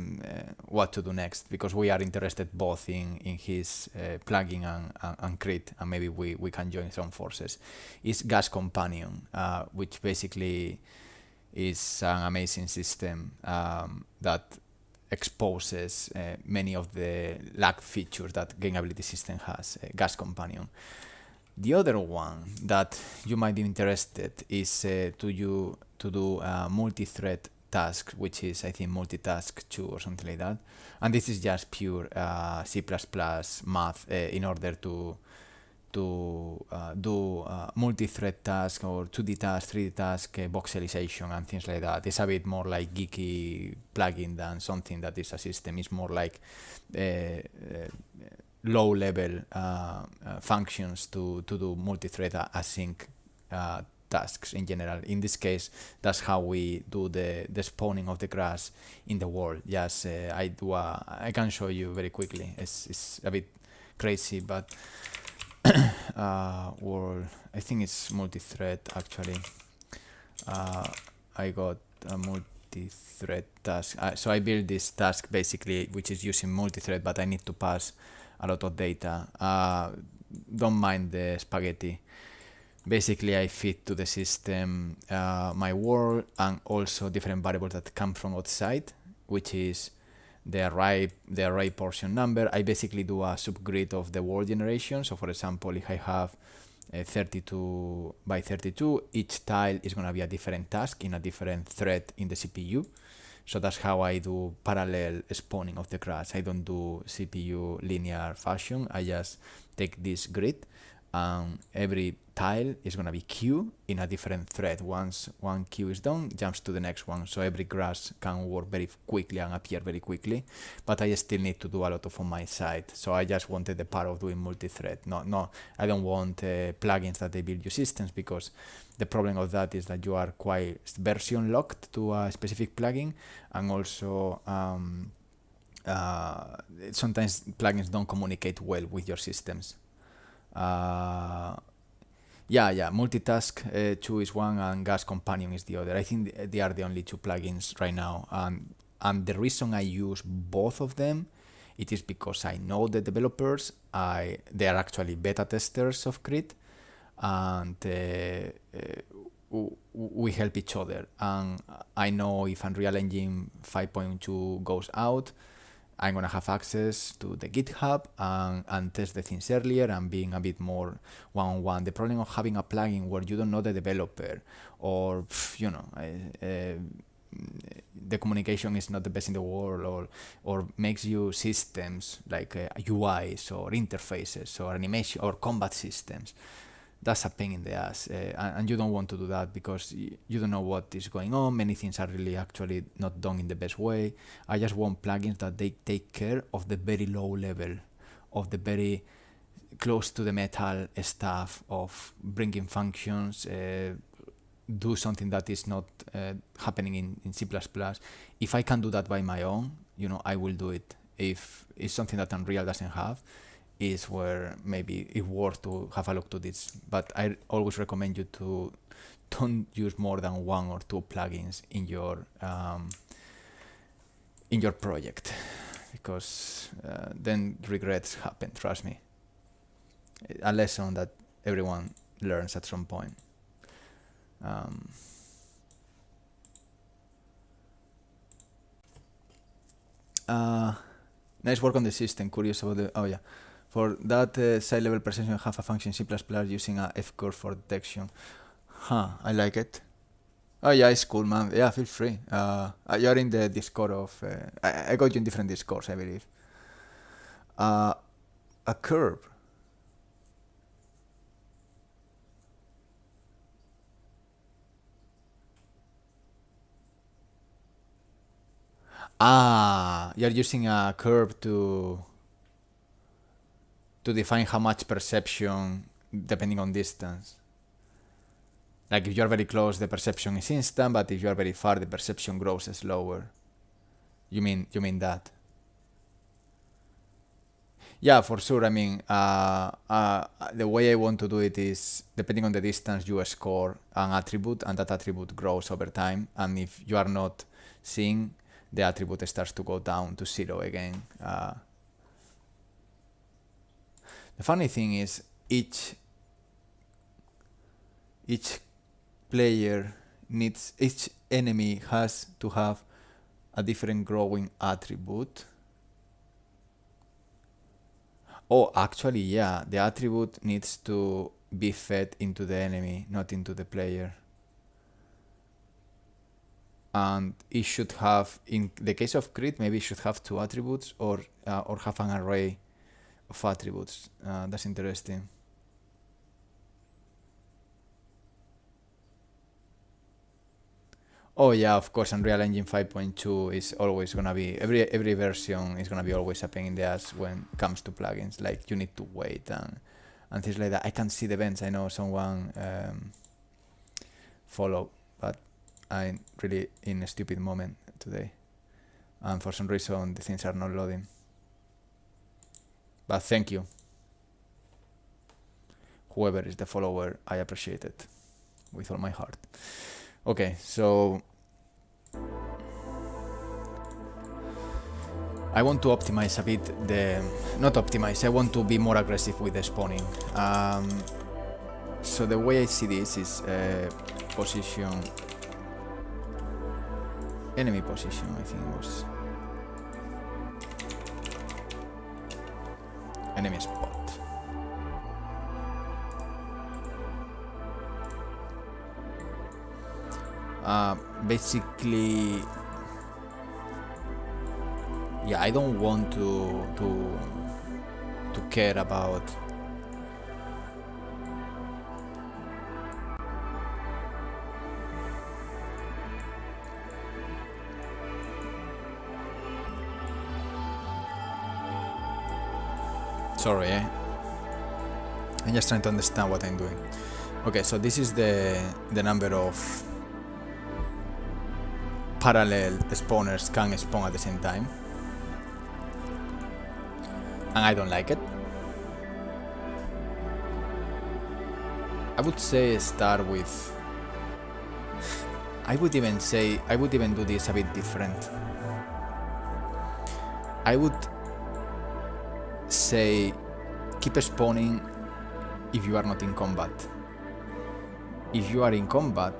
what to do next, because we are interested both in his plugin and CRETE, and maybe we can join some forces. It's Gas Companion, which basically is an amazing system that exposes many of the lack features that Gameability System has, Gas Companion. The other one that you might be interested is to do multi-thread tasks, which is, I think, multitask 2 or something like that. And this is just pure C++ math in order to do multi-thread task or 2D task, 3D task, voxelization and things like that. It's a bit more like geeky plugin than something that is a system. It's more like low-level functions to do multi-thread async tasks in general. In this case, that's how we do the spawning of the grass in the world. Yes, I can show you very quickly. It's a bit crazy, but world, I think it's multi-thread actually. I got a multi-thread task. So I built this task basically, which is using multi-thread, but I need to pass a lot of data. Don't mind the spaghetti. Basically, I feed to the system my world and also different variables that come from outside, which is the array portion number. I basically do a subgrid of the world generation. So for example, if I have 32 by 32, each tile is going to be a different task in a different thread in the CPU. So that's how I do parallel spawning of the grass. I don't do CPU linear fashion. I just take this grid and every tile is going to be queue in a different thread. Once one queue is done, jumps to the next one. So every grass can work very quickly and appear very quickly. But I still need to do a lot of on my side. So I just wanted the part of doing multi-thread. No, I don't want plugins that they build you systems, because the problem of that is that you are quite version locked to a specific plugin, and also sometimes plugins don't communicate well with your systems. Yeah, multitask 2 is one and Gas Companion is the other. I think they are the only two plugins right now, and the reason I use both of them, it is because I know the developers. They are actually beta testers of CRETE, and we help each other. And I know if Unreal Engine 5.2 goes out, I'm going to have access to the GitHub and test the things earlier and being a bit more one-on-one. The problem of having a plugin where you don't know the developer, or the communication is not the best in the world, or makes you systems like UIs or interfaces or animation or combat systems. That's a pain in the ass, and you don't want to do that because you don't know what is going on. Many things are really actually not done in the best way. I just want plugins that they take care of the very low level, of the very close to the metal stuff of bringing functions, do something that is not happening in C++. If I can do that by my own, I will do it. If it's something that Unreal doesn't have, is where maybe it's worth to have a look to this. But I always recommend you to don't use more than 1 or 2 plugins in your project, because then regrets happen, trust me. A lesson that everyone learns at some point. Nice work on the system. Curious about the... Oh yeah. For that side level perception, have a function C++ using a F-curve for detection. I like it. Oh yeah, it's cool, man. Yeah, feel free. You're in the Discord of... I got you in different Discords, I believe. A curve. You're using a curve to define how much perception depending on distance. Like if you're very close, the perception is instant, but if you're very far, the perception grows slower. You mean that? Yeah, for sure. I mean, the way I want to do it is, depending on the distance, you score an attribute, and that attribute grows over time. And if you are not seeing, the attribute starts to go down to 0 again. The funny thing is, each enemy has to have a different growing attribute. Oh, actually, yeah, the attribute needs to be fed into the enemy, not into the player. And it should have, in the case of CRETE, maybe it should have 2 attributes, or have an array of attributes. That's interesting. Oh yeah, of course, Unreal Engine 5.2 is always gonna be, every version is gonna be always a pain in the ass when it comes to plugins. Like, you need to wait and things like that. I can see the events. I know someone follow, but I'm really in a stupid moment today, and for some reason the things are not loading. But thank you, whoever is the follower. I appreciate it with all my heart. Okay, so I want to optimize a bit not optimize, I want to be more aggressive with the spawning. So the way I see this is position, enemy position, I think it was. Enemy spot. Basically, yeah, I don't want to care about sorry, I'm just trying to understand what I'm doing. Okay, so this is the number of parallel spawners can spawn at the same time, and I don't like it. I would say start with, I would even do this a bit different. I would say keep spawning if you are not in combat. If you are in combat,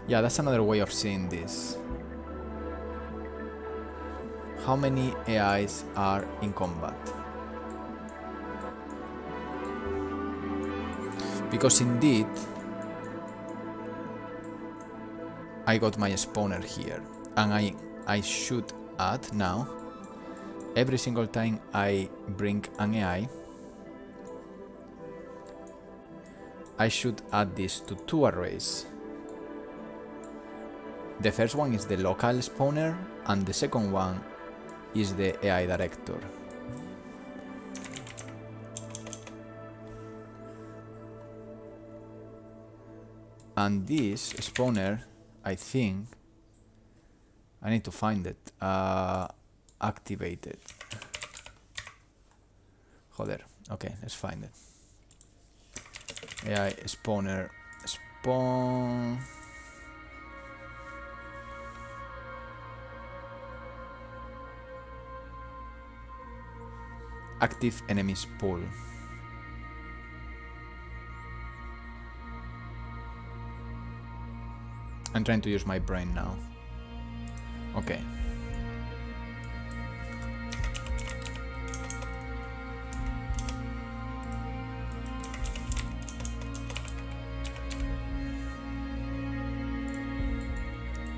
yeah, that's another way of seeing this. How many AIs are in combat? Because indeed I got my spawner here, and I should add now, every single time I bring an AI, I should add this to 2 arrays. The first one is the local spawner, and the second one is the AI director. And this spawner, I think, I need to find it, activated. Joder, okay, let's find it. AI spawner, spawn. Active enemies pool. I'm trying to use my brain now. Okay.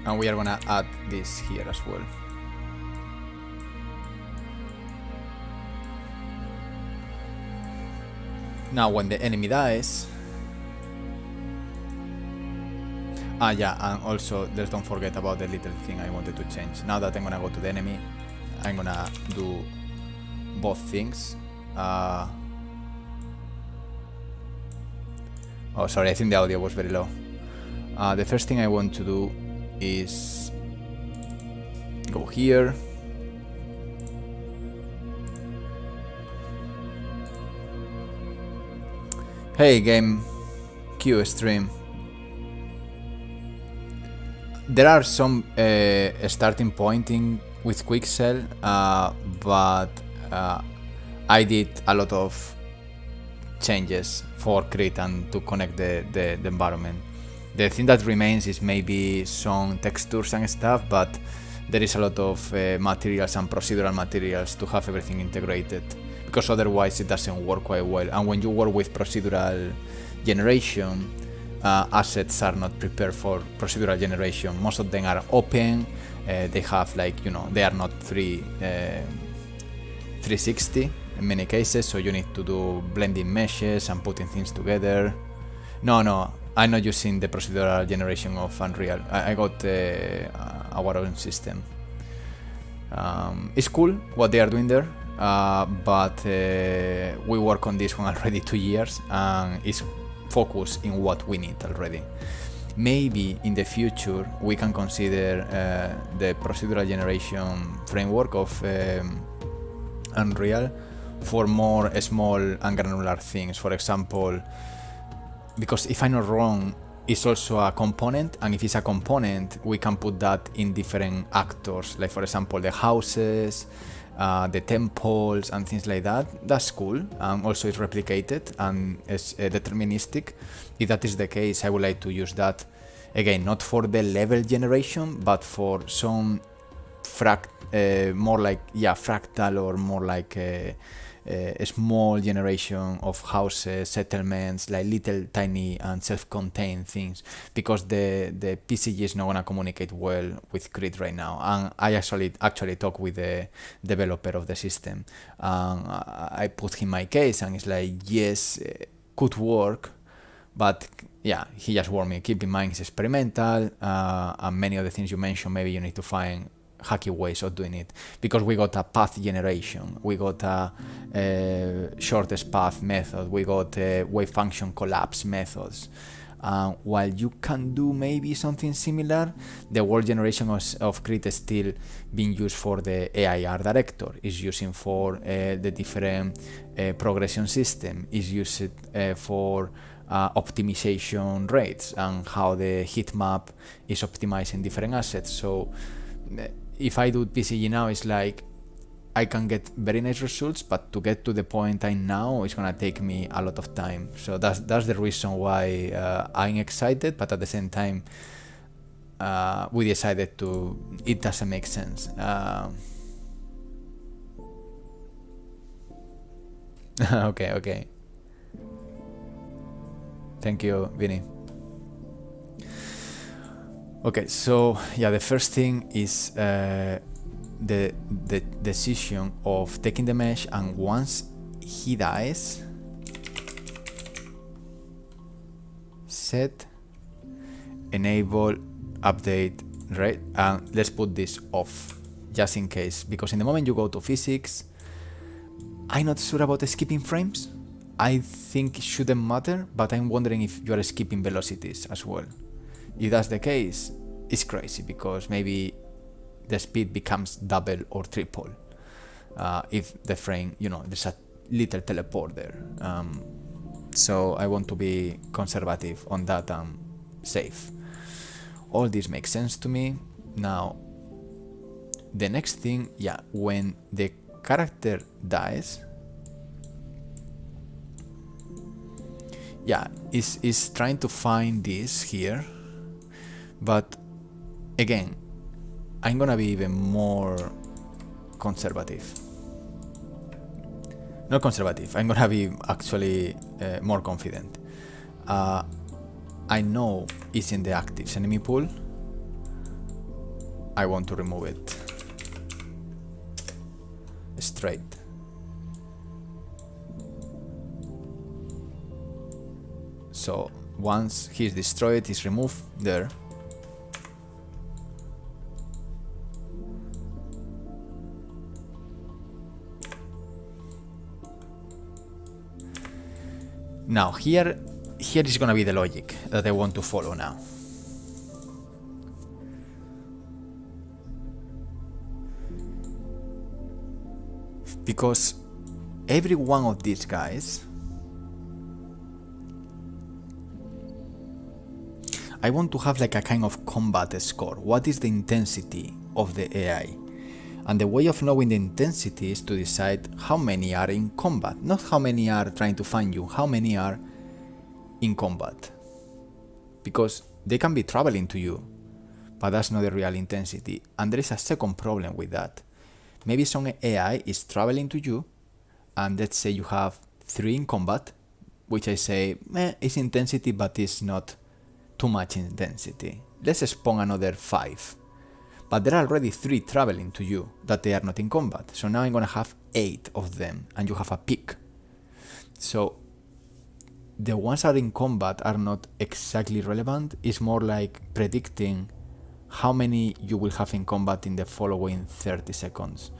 And we are gonna add this here as well. Now when the enemy dies, yeah, and also let's don't forget about the little thing I wanted to change. Now that I'm gonna go to the enemy, I'm gonna do both things. Oh, sorry, I think the audio was very low. The first thing I want to do is go here. Hey, game Q stream. There are some starting pointing with Quixel, but I did a lot of changes for CRETE and to connect the environment. The thing that remains is maybe some textures and stuff, but there is a lot of materials and procedural materials to have everything integrated, because otherwise it doesn't work quite well. And when you work with procedural generation, assets are not prepared for procedural generation. Most of them are open, they have, like, you know, they are not 360 in many cases, so you need to do blending meshes and putting things together. No, I'm not using the procedural generation of Unreal. I got our own system. It's cool what they are doing there, but we work on this one already 2 years, and it's focused in what we need already. Maybe in the future we can consider the procedural generation framework of Unreal for more small and granular things. For example, because if I'm not wrong, it's also a component, and if it's a component, we can put that in different actors, like for example the houses, the temples and things like that. That's cool, and also it's replicated and it's deterministic. If that is the case, I would like to use that again, not for the level generation, but for some more like, yeah, fractal, or more like a small generation of houses, settlements, like little tiny and self-contained things, because the PCG is not gonna communicate well with CRETE right now. And I actually talked with the developer of the system. I put him my case, and it's like, yes, could work, but yeah, he just warned me, keep in mind it's experimental, and many of the things you mentioned, maybe you need to find hacky ways of doing it, because we got a path generation, we got a shortest path method, we got wave function collapse methods. While you can do maybe something similar, the world generation of CRETE is still being used for the AI art director, is using for the different progression system, is used for optimization rates and how the heat map is optimizing different assets. So if I do PCG now, it's like I can get very nice results, but to get to the point I'm now, it's gonna take me a lot of time. So that's the reason why I'm excited, but at the same time we decided it doesn't make sense. Okay. Thank you, Vinny. Okay, so yeah, the first thing is the decision of taking the mesh, and once he dies, set enable update, right? And let's put this off just in case, because in the moment you go to physics, I'm not sure about skipping frames. I think it shouldn't matter, but I'm wondering if you are skipping velocities as well. If that's the case, it's crazy, because maybe the speed becomes double or triple if the frame, there's a little teleport there. So I want to be conservative on that and safe. All this makes sense to me. Now, the next thing, when the character dies, is trying to find this here, but again, I'm gonna be even more conservative. Not conservative, I'm gonna be actually more confident. I know it's in the actives enemy pool. I want to remove it straight. So once he's destroyed, he's removed there. Now here is gonna be the logic that I want to follow now. Because every one of these guys, I want to have like a kind of combat score. What is the intensity of the AI? And the way of knowing the intensity is to decide how many are in combat, not how many are trying to find you, how many are in combat. Because they can be traveling to you, but that's not the real intensity. And there is a second problem with that. Maybe some AI is traveling to you, and let's say you have 3 in combat, which I say, it's intensity, but it's not too much intensity. Let's spawn another 5. But there are already 3 traveling to you that they are not in combat. So now I'm gonna have 8 of them, and you have a peak. So the ones that are in combat are not exactly relevant. It's more like predicting how many you will have in combat in the following 30 seconds.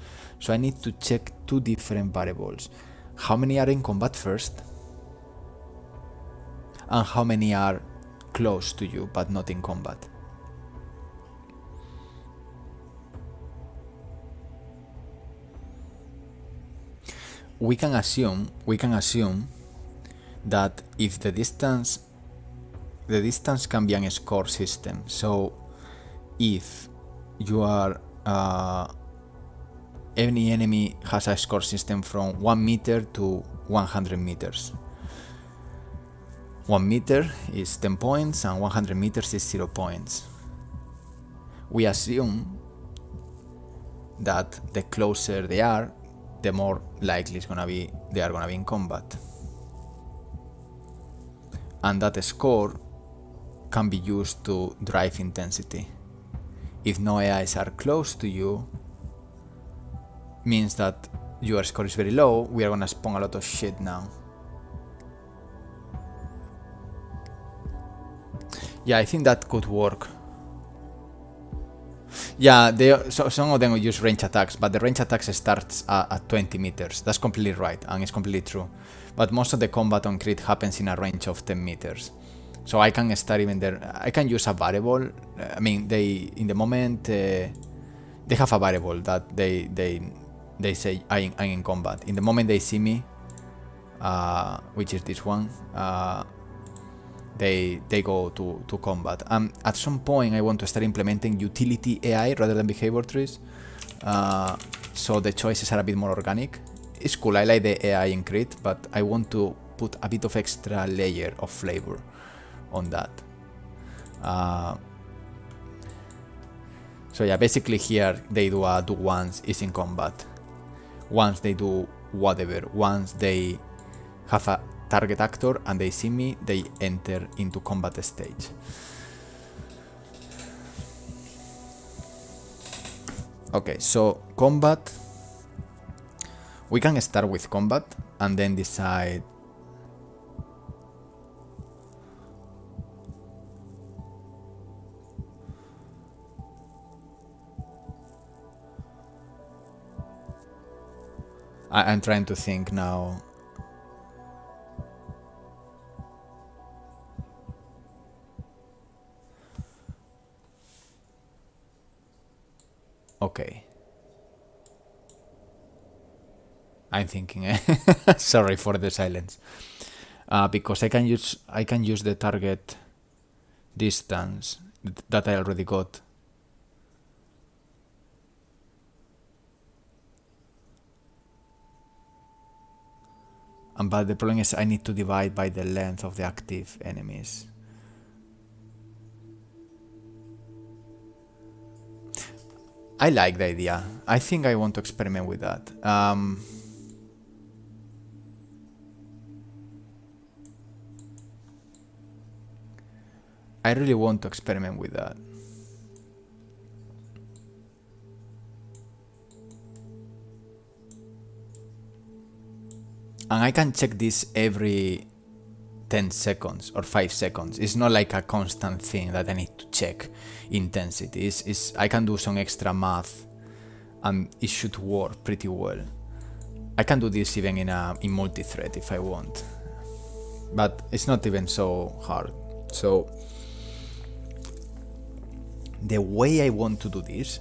So I need to check 2 different variables. How many are in combat first, and how many are close to you but not in combat. We can assume that if the distance can be a score system. So if you are any enemy has a score system from 1 meter to 100 meters. 1 meter is 10 points and 100 meters is 0 points. We assume that the closer they are, the more likely they are gonna be in combat. And that score can be used to drive intensity. If no AIs are close to you, means that your score is very low. We are gonna spawn a lot of shit now. Yeah, I think that could work. Yeah, so some of them will use range attacks, but the range attacks starts at 20 meters. That's completely right, and it's completely true. But most of the combat on CRETE happens in a range of 10 meters. So I can start even there. I can use a variable. I mean, in the moment, they have a variable that they say I'm in combat. In the moment they see me, which is this one, they go to combat. At some point I want to start implementing utility AI rather than behavior trees, so the choices are a bit more organic. It's cool, I like the AI in CRETE, but I want to put a bit of extra layer of flavor on that. So yeah, basically here they do a do once is in combat, once they do whatever, once they have target actor and they see me, they enter into combat stage. Okay, so combat. We can start with combat and then decide. I'm trying to think now. Okay. I'm thinking. Sorry for the silence. Because I can use the target distance that I already got. But the problem is I need to divide by the length of the active enemies. I like the idea. I think I want to experiment with that. I really want to experiment with that. And I can check this every 10 seconds or 5 seconds. It's not like a constant thing that I need to check intensity. I can do some extra math and it should work pretty well. I can do this even in multi-thread if I want. But it's not even so hard. So the way I want to do this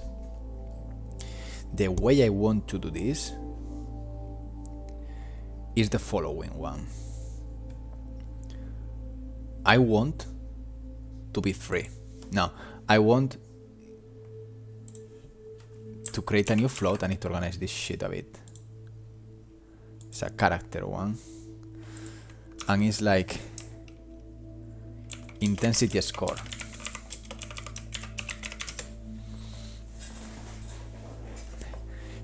is the following one. I want to be free. Now, I want to create a new float. I need to organize this shit a bit. It's a character one. And it's like intensity score.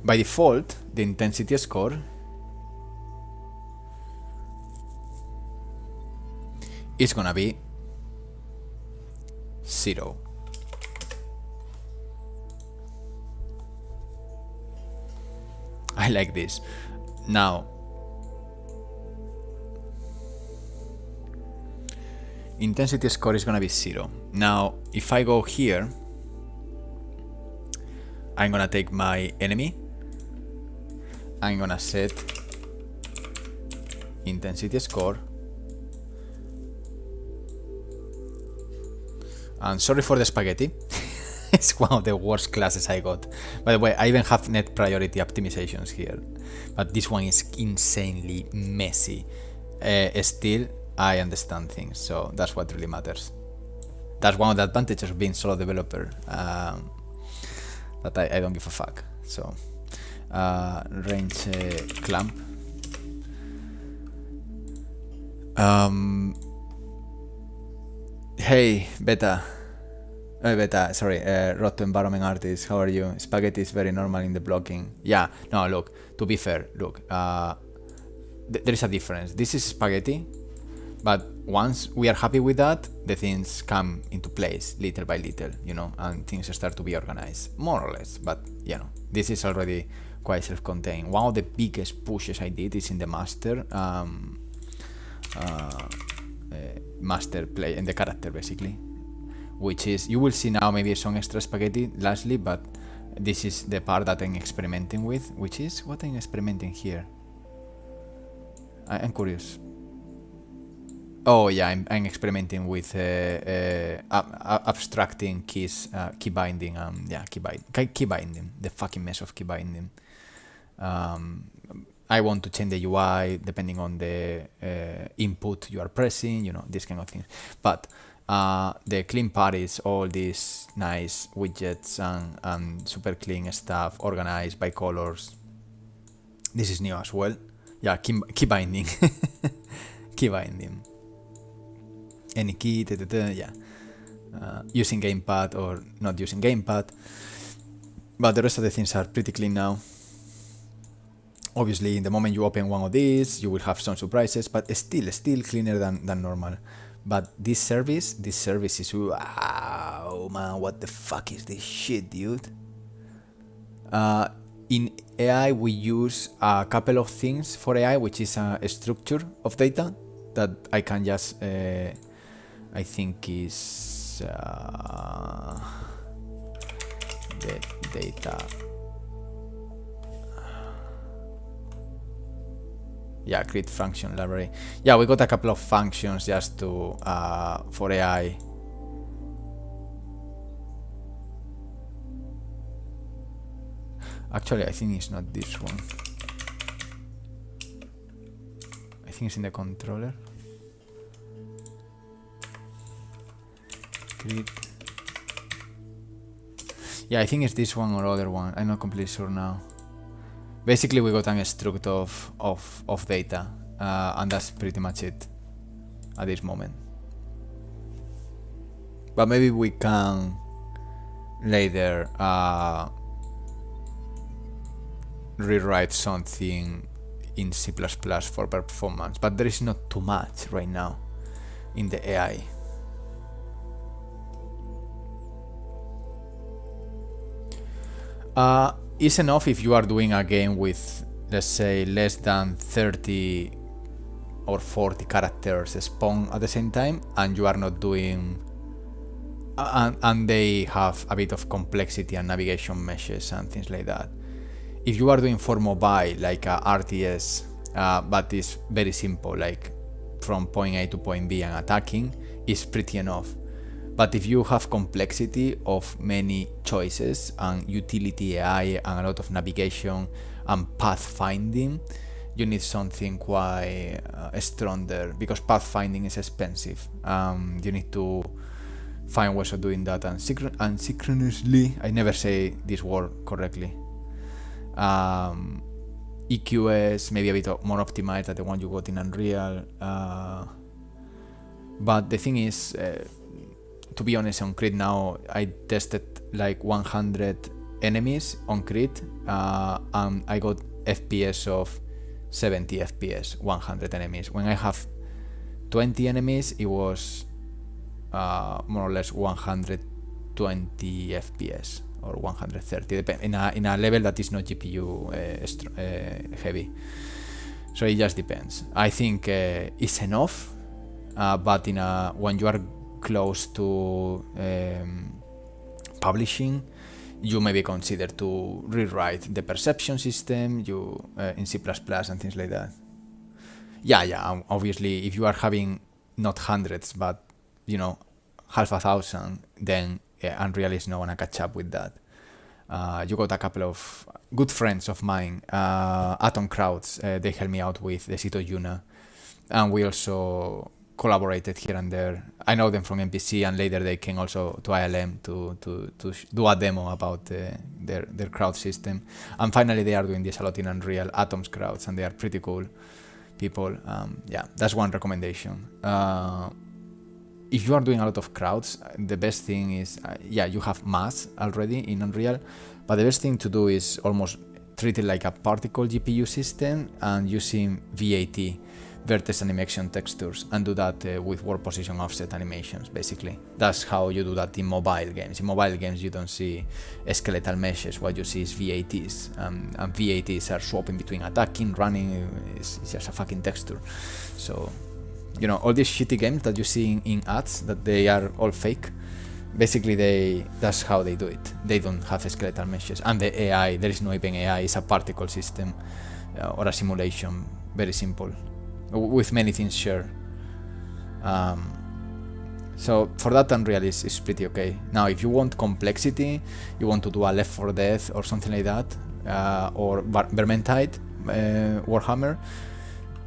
By default, the intensity score is gonna be 0. I like this. Now, intensity score is gonna be 0. Now, if I go here, I'm gonna take my enemy. I'm gonna set intensity score. And sorry for the spaghetti. It's one of the worst classes I got. By the way, I even have net priority optimizations here. But this one is insanely messy. Still, I understand things, so that's what really matters. That's one of the advantages of being solo developer. That I don't give a fuck. So, range clamp. Hey, Beta. Sorry, Road to Environment Artist, how are you? Spaghetti is very normal in the blocking. Yeah, no, look, to be fair, look, there is a difference. This is spaghetti, but once we are happy with that, the things come into place little by little, you know, and things start to be organized, more or less. But, you know, this is already quite self-contained. One of the biggest pushes I did is in the master, master play, in the character, basically. Which is, you will see now maybe some extra spaghetti lastly, but this is the part that I'm experimenting with, which is what I'm experimenting here. I'm curious. Oh yeah, I'm experimenting with abstracting keys, key binding, yeah, key binding, the fucking mess of key binding. I want to change the UI depending on the input you are pressing, you know, this kind of things. But the clean part is all these nice widgets and super clean stuff organized by colors. This is new as well. Yeah, key binding. Key binding. Any key, yeah. Using gamepad or not using gamepad. But the rest of the things are pretty clean now. Obviously, in the moment you open one of these, you will have some surprises, but still cleaner than normal. But this service is, wow, man, what the fuck is this shit, dude? In AI, we use a couple of things for AI, which is a structure of data that I can just, I think is the data. Yeah, CRETE function library. Yeah, we got a couple of functions just to for AI. Actually, I think it's not this one. I think it's in the controller. CRETE. Yeah, I think it's this one or other one. I'm not completely sure now. Basically, we got an struct of data, and that's pretty much it at this moment. But maybe we can later rewrite something in C++ for performance, but there is not too much right now in the AI. It's enough if you are doing a game with, let's say, less than 30 or 40 characters spawn at the same time, and you are not doing and they have a bit of complexity and navigation meshes and things like that. If you are doing for mobile, like a RTS, but it's very simple, like from point A to point B and attacking, is pretty enough. But if you have complexity of many choices and utility AI and a lot of navigation and pathfinding, you need something quite stronger, because pathfinding is expensive. You need to find ways of doing that asynchronously. I never say this word correctly. EQS, maybe a bit more optimized than the one you got in Unreal. But the thing is, to be honest, on CRETE now, I tested like 100 enemies on CRETE, and I got FPS of 70 FPS, 100 enemies. When I have 20 enemies, it was more or less 120 FPS or 130, in a level that is not GPU heavy. So it just depends. I think it's enough, but when you are close to publishing, you maybe consider to rewrite the perception system in C++ and things like that. Yeah. Obviously, if you are having not hundreds, but half a thousand, then Unreal is not gonna catch up with that. You got a couple of good friends of mine, Atom Crowds. They helped me out with the Cito Yuna, and we also collaborated here and there. I know them from NPC, and later they came also to ILM to do a demo about their crowd system. And finally, they are doing this a lot in Unreal, Atoms Crowds, and they are pretty cool people. Yeah, that's one recommendation. If you are doing a lot of crowds, the best thing is, you have math already in Unreal, but the best thing to do is almost treat it like a particle GPU system and using VAT, vertex animation textures, and do that with world position offset animations, basically. That's how you do that in mobile games. In mobile games, you don't see skeletal meshes. What you see is VATs, and VATs are swapping between attacking, running. It's just a fucking texture. So, all these shitty games that you see in ads, that they are all fake, basically that's how they do it. They don't have skeletal meshes. And the AI, there is no even AI, it's a particle system or a simulation, very simple, with many things shared. So for that, Unreal is pretty okay. Now, if you want complexity, you want to do a Left 4 Dead or something like that, or Vermintide, Warhammer,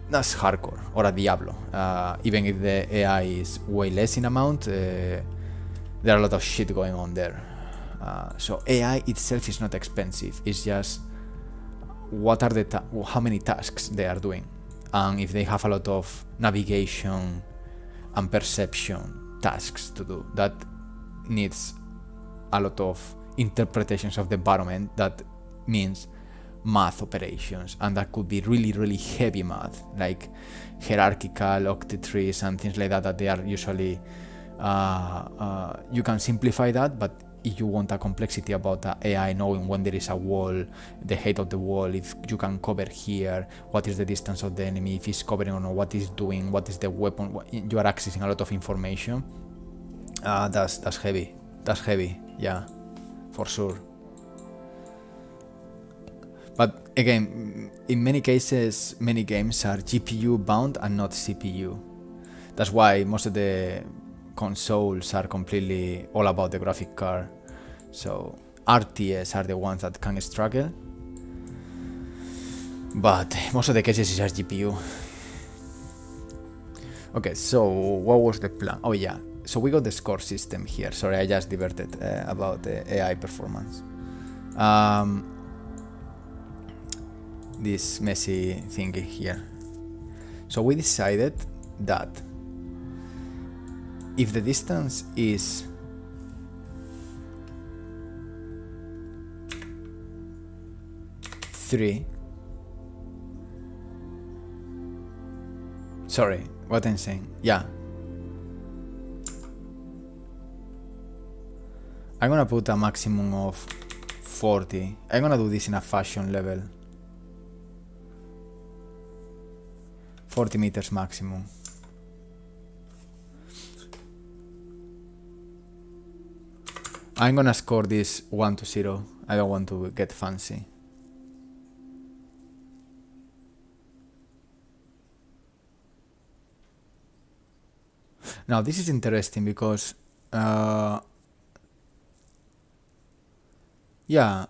that's hardcore, or a Diablo. Even if the AI is way less in amount, there are a lot of shit going on there. So AI itself is not expensive. It's just how many tasks they are doing. And if they have a lot of navigation and perception tasks to do, that needs a lot of interpretations of the environment. That means math operations, and that could be really, really heavy math, like hierarchical octetrees and things like that, that they are usually, you can simplify that, but if you want a complexity about the AI, knowing when there is a wall, the height of the wall, if you can cover here, what is the distance of the enemy, if he's covering or not, what he's doing, what is the weapon, you are accessing a lot of information. That's heavy. That's heavy, yeah, for sure. But again, in many cases, many games are GPU bound and not CPU. That's why most of the consoles are completely all about the graphic card. So RTS are the ones that can struggle. But most of the cases is just GPU. Okay, so what was the plan? Oh yeah, so we got the score system here. Sorry, I just diverted about the AI performance. This messy thing here. So we decided that if the distance is three, sorry, what I'm saying, yeah, I'm gonna put a maximum of 40. I'm gonna do this in a fashion level. 40 meters maximum. I'm gonna score this 1-0. I don't want to get fancy. Now this is interesting because yeah,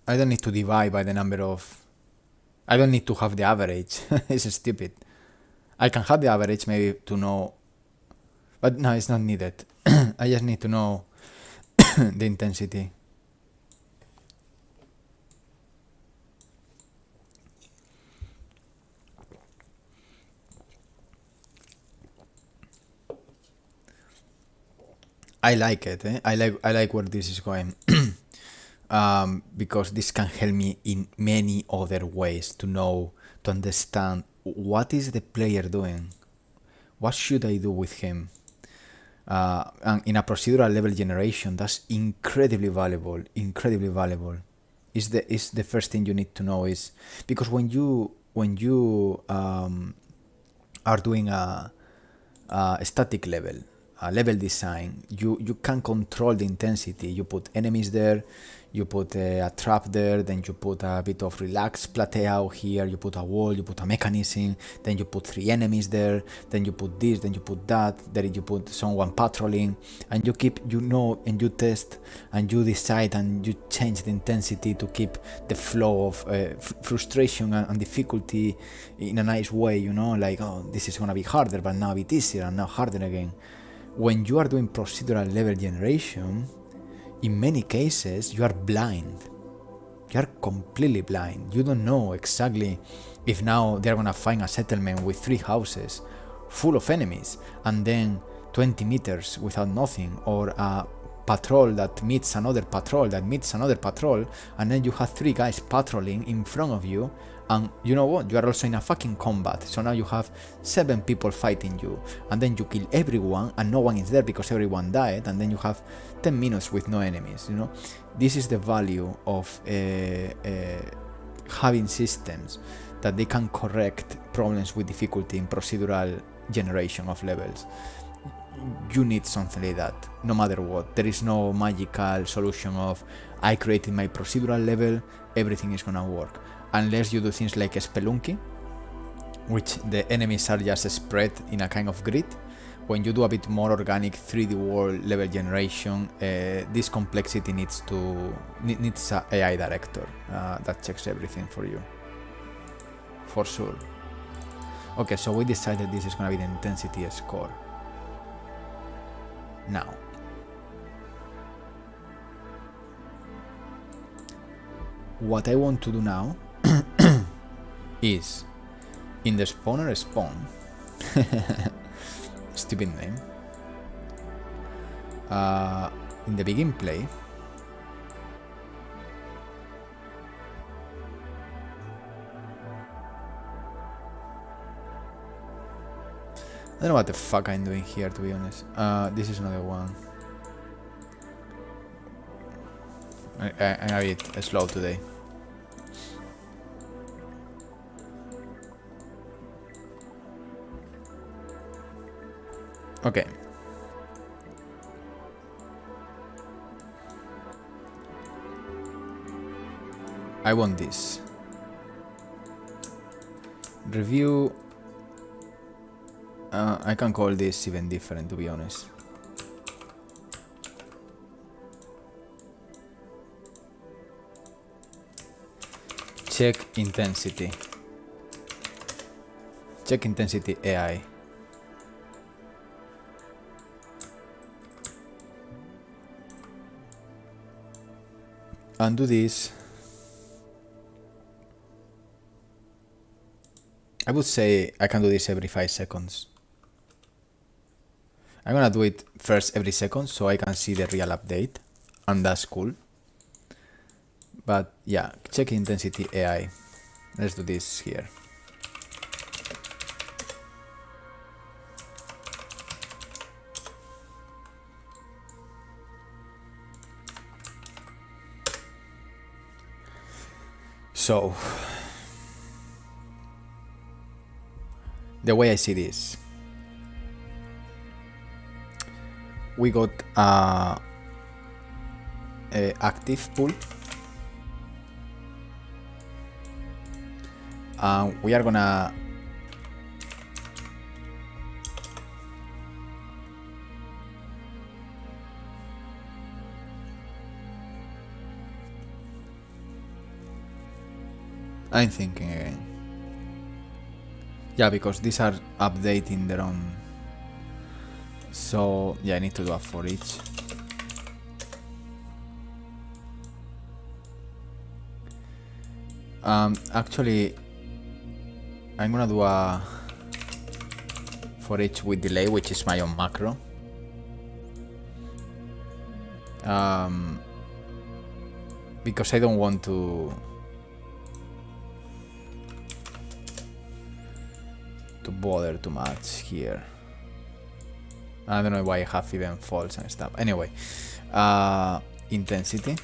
I don't need to divide by the number of, I don't need to have the average. It's stupid. I can have the average maybe to know, but no, it's not needed. I just need to know the intensity. I like it. I like where this is going. Because this can help me in many other ways to know, to understand what is the player doing, what should I do with him. And in a procedural level generation, that's incredibly valuable. Incredibly valuable. Is the first thing you need to know, is because when you are doing a static level, a level design, you can control the intensity. You put enemies there, you put a trap there, then you put a bit of relaxed plateau here, you put a wall, you put a mechanism, then you put 3 enemies there, then you put this, then you put that, then you put someone patrolling, and you keep, and you test, and you decide, and you change the intensity to keep the flow of frustration and difficulty in a nice way, like, oh, this is gonna be harder, but now a bit easier, and now harder again. When you are doing procedural level generation, in many cases, you are blind. You are completely blind. You don't know exactly if now they're gonna find a settlement with 3 houses full of enemies, and then 20 meters without nothing, or a patrol that meets another patrol that meets another patrol, and then you have 3 guys patrolling in front of you, and you know what, you are also in a fucking combat, so now you have 7 people fighting you, and then you kill everyone and no one is there because everyone died, and then you have 10 minutes with no enemies. This is the value of having systems that they can correct problems with difficulty in procedural generation of levels. You need something like that, no matter what. There is no magical solution of, I created my procedural level, everything is gonna work. Unless you do things like Spelunky, which the enemies are just spread in a kind of grid. When you do a bit more organic 3D world level generation, this complexity needs a AI director that checks everything for you, for sure. Okay, so we decided this is gonna be the intensity score. Now, what I want to do now is, in the spawner spawn, stupid name, in the begin play, don't know what the fuck I'm doing here, to be honest. This is another one. I'm a bit slow today. Okay. I want this. Review. I can call this even different, to be honest. Check intensity. Check intensity AI. And do this. I would say I can do this every 5 seconds. I'm gonna do it first every second so I can see the real update, and that's cool. But yeah, check intensity AI. Let's do this here. So, the way I see this, we got a active pool. We are gonna I'm thinking again. Yeah, because these are updating their own. So yeah, I need to do a for each. Actually, I'm gonna do a for each with delay, which is my own macro. Because I don't want to bother too much here. I don't know why I have even false and stuff. Anyway, intensity.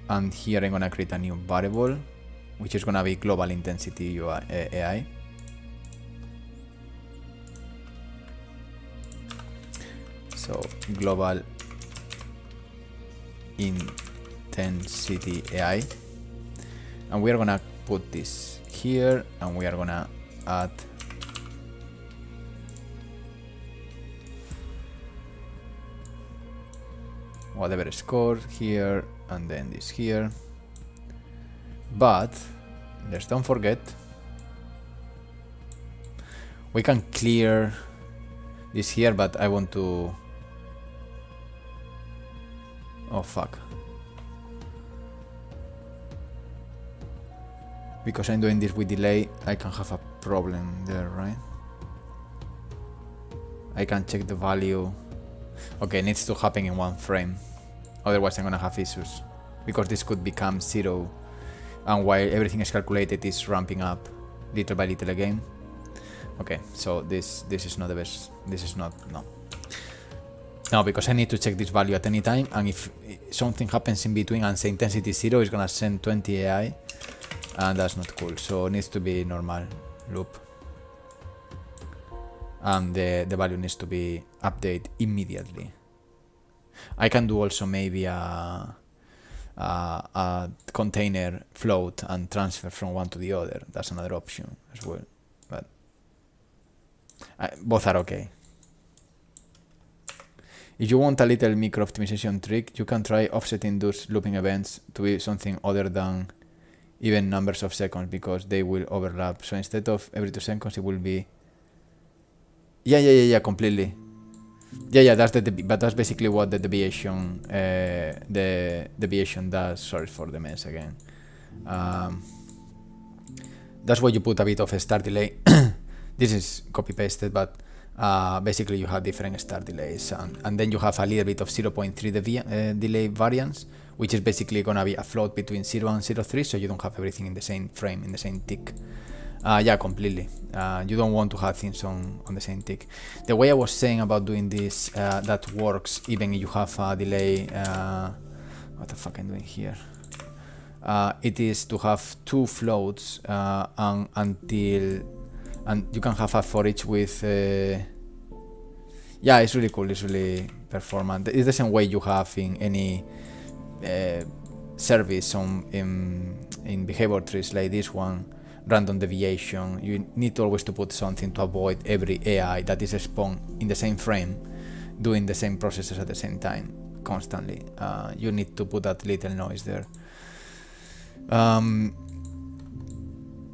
And here I'm gonna create a new variable, which is gonna be global intensity AI. So global intensity AI, and we are gonna put this here, and we are gonna add whatever score here, and then this here. But let's don't forget, we can clear this here, but I want to, oh fuck, because I'm doing this with delay, I can have a problem there, right? I can check the value. Okay, it needs to happen in 1 frame, otherwise I'm gonna have issues, because this could become 0, and while everything is calculated, it's ramping up little by little again. Okay, so this is not the best. This is not, no, because I need to check this value at any time, and if something happens in between and say intensity is 0, it's gonna send 20 AI, and that's not cool. So it needs to be normal loop, and the value needs to be updated immediately. I can do also maybe a container float and transfer from one to the other. That's another option as well, but both are okay. If you want a little micro optimization trick, you can try offsetting those looping events to be something other than even numbers of seconds, because they will overlap. So instead of every 2 seconds, it will be completely. Yeah, that's but that's basically what the deviation does. Sorry for the mess again. That's why you put a bit of a start delay. This is copy pasted, but basically you have different start delays, and then you have a little bit of 0.3 delay variance, which is basically gonna be a float between 0 and 0.3, so you don't have everything in the same frame, in the same tick. Yeah, completely. You don't want to have things on the same tick. The way I was saying about doing this, that works even if you have a delay. What the fuck I'm doing here? It is to have two floats and you can have a for each with. Yeah, it's really cool. It's really performant. It's the same way you have in any service in behavior trees like this one. Random deviation. You need always to put something to avoid every AI that is spawned in the same frame doing the same processes at the same time constantly. You need to put that little noise there.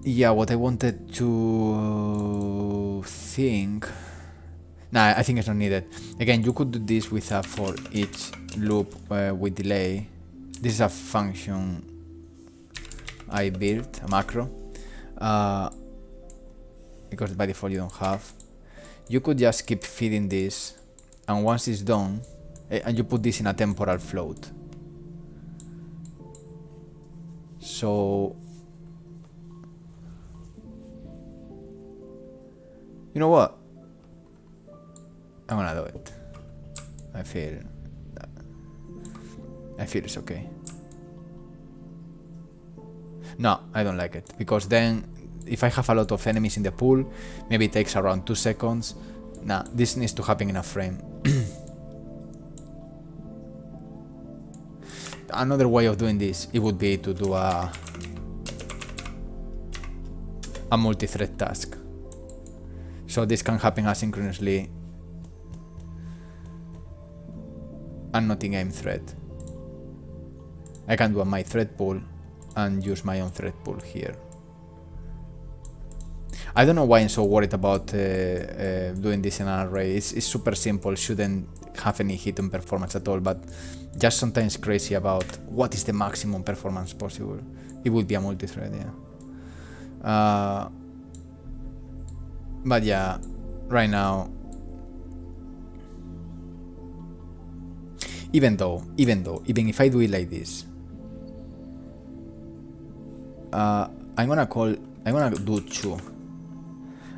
Yeah, what I wanted to think. Nah, I think it's not needed. Again, you could do this with a for each loop with delay. This is a function I built, a macro. Because by default you don't have. You could just keep feeding this, and once it's done, and you put this in a temporal float. So, you know what? I'm gonna do it. I feel it's okay. No, I don't like it, because then if I have a lot of enemies in the pool, maybe it takes around 2 seconds. Nah, this needs to happen in a frame. Another way of doing this, it would be to do a multi-thread task. So this can happen asynchronously and not in game thread. I can do a my thread pool and use my own thread pool here. I don't know why I'm so worried about doing this in an array. It's super simple, shouldn't have any hidden performance at all, but just sometimes crazy about what is the maximum performance possible. It would be a multi-thread, yeah. But yeah, right now, even if I do it like this, I'm gonna do 2,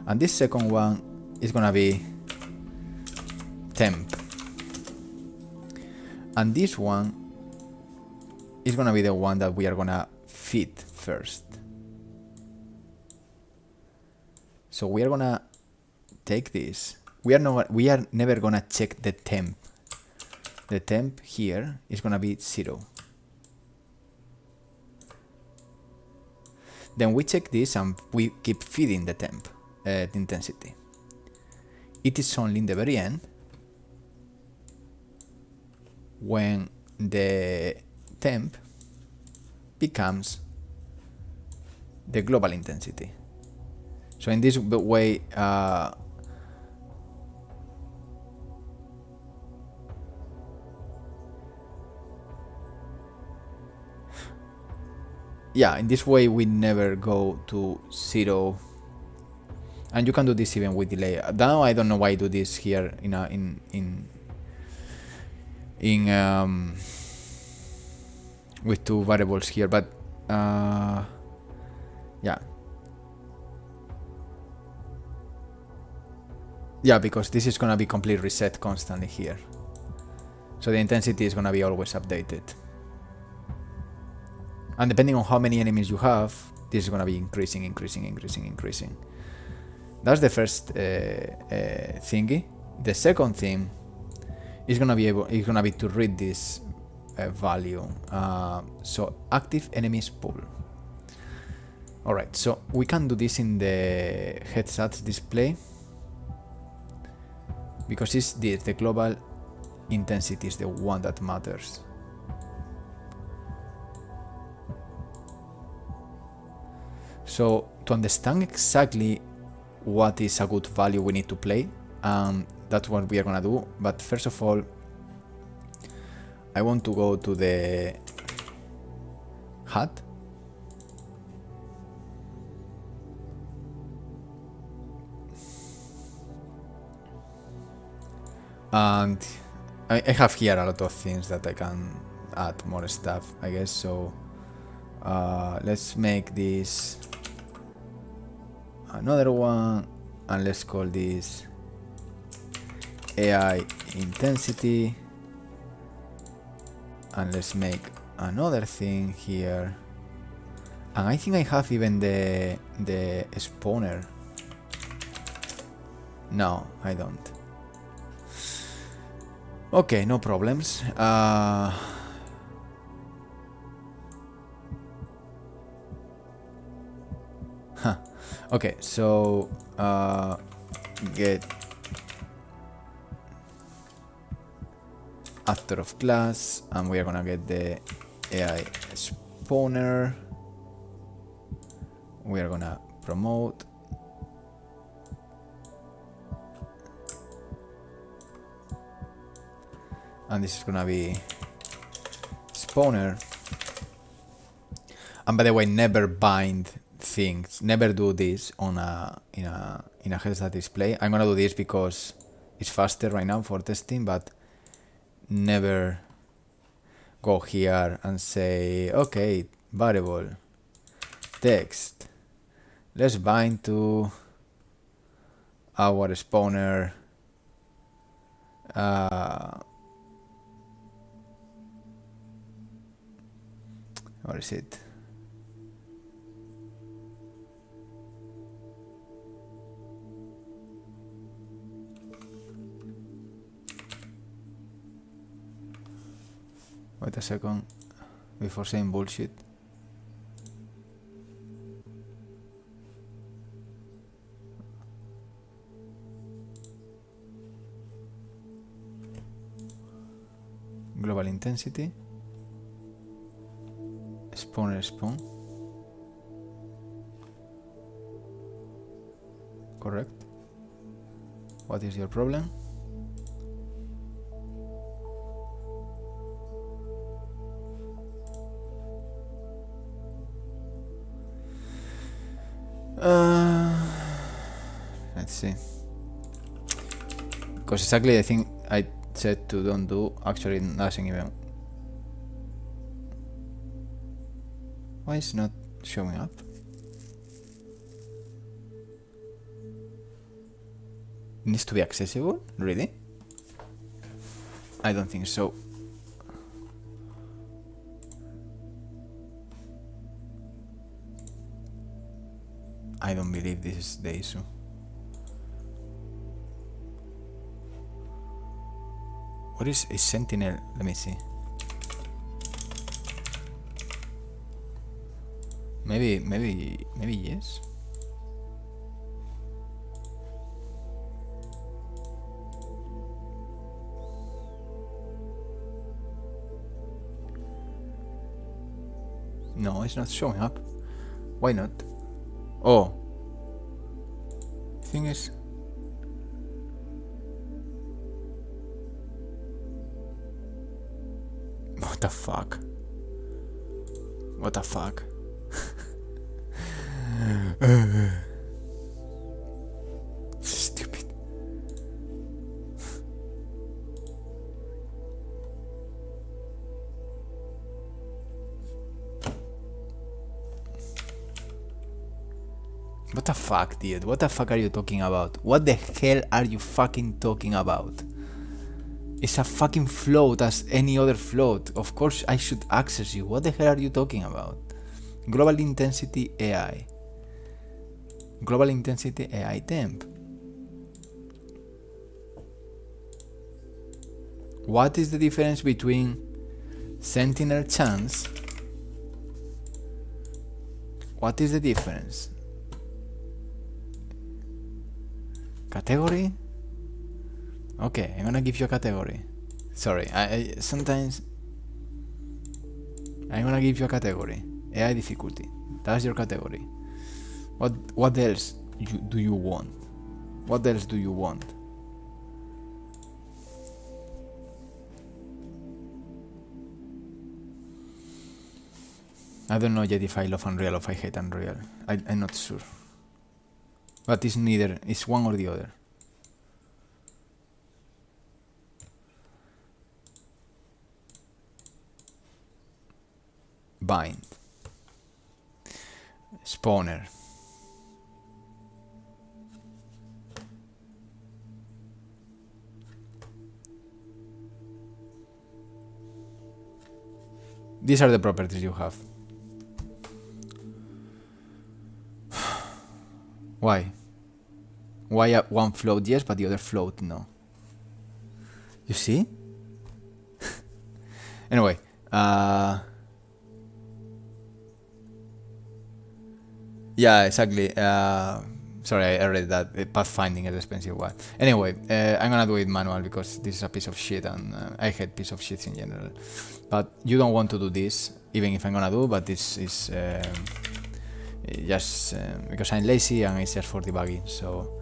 and this second one is gonna be temp, and this one is gonna be the one that we are gonna feed first. So we are gonna take this. We are never gonna check the temp. The temp here is gonna be 0. Then we check this and we keep feeding the temp, the intensity. It is only in the very end when the temp becomes the global intensity. So in this way, yeah, in this way we never go to 0, and you can do this even with delay. Now I don't know why I do this here with 2 variables here, but yeah, because this is gonna be completely reset constantly here, so the intensity is gonna be always updated. And depending on how many enemies you have, this is gonna be increasing. That's the first thingy. The second thing is gonna be to read this value. So active enemies pool. All right, so we can do this in the headsets display, because it's the global intensity is the one that matters. So to understand exactly what is a good value, we need to play, that's what we are gonna do. But first of all, I want to go to the HUD, and I have here a lot of things that I can add more stuff, I guess. So let's make this another one, and let's call this AI intensity, and let's make another thing here. And I think I have even the spawner. No, I don't. Okay, no problems. Okay, so get actor of class, and we are gonna get the AI spawner. We are gonna promote. And this is gonna be spawner. And by the way, never bind things. Never do this on in a health stat display. I'm gonna do this because it's faster right now for testing, but never go here and say, okay, variable text. Let's bind to our spawner. What is it? Wait a second before saying bullshit. Global intensity. Spawner spawn. Correct. What is your problem? Let's see. Because exactly the thing I said to don't do actually doesn't even. Why is it not showing up? It needs to be accessible? Really? I don't think so. I don't believe this is the issue. What is a sentinel? Let me see. Maybe yes. No, it's not showing up. Why not? Oh. Thing is. What the fuck? What the fuck? Stupid. What the fuck, dude? What the fuck are you talking about? What the hell are you fucking talking about? It's a fucking float as any other float. Of course I should access you. What the hell are you talking about? Global intensity AI. Global intensity AI temp. What is the difference between sentinel chance? What is the difference? Category? Okay, I'm gonna give you a category. Sorry, I sometimes I'm gonna give you a category. AI difficulty. That's your category. What else do you want? What else do you want? I don't know yet if I love Unreal or if I hate Unreal. I'm not sure. But it's neither. It's one or the other. Bind. Spawner. these are the properties you have. Why? Why one float yes, but the other float no? You see? Anyway, yeah, exactly. Sorry, I read that pathfinding is expensive one. Anyway, I'm gonna do it manual because this is a piece of shit and I hate piece of shit in general. But you don't want to do this, even if I'm gonna do, but this is just because I'm lazy and it's just for debugging. So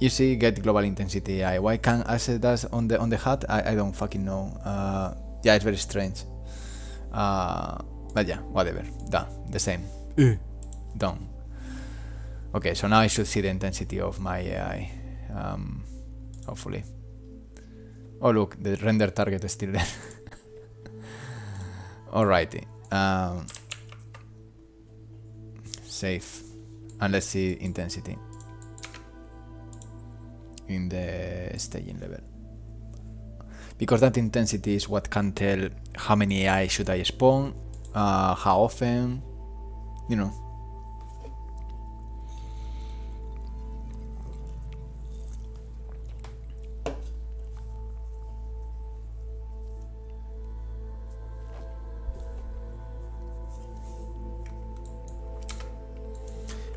you see, get global intensity AI. Why can't I set that on the HUD? I don't fucking know. Yeah, it's very strange. But yeah, whatever. Done. The same. Done. Okay, so now I should see the intensity of my AI. Hopefully. Oh look, the render target is still there. Alrighty. Save. And let's see intensity in the staging level. Because that intensity is what can tell how many AI should I spawn, how often, you know.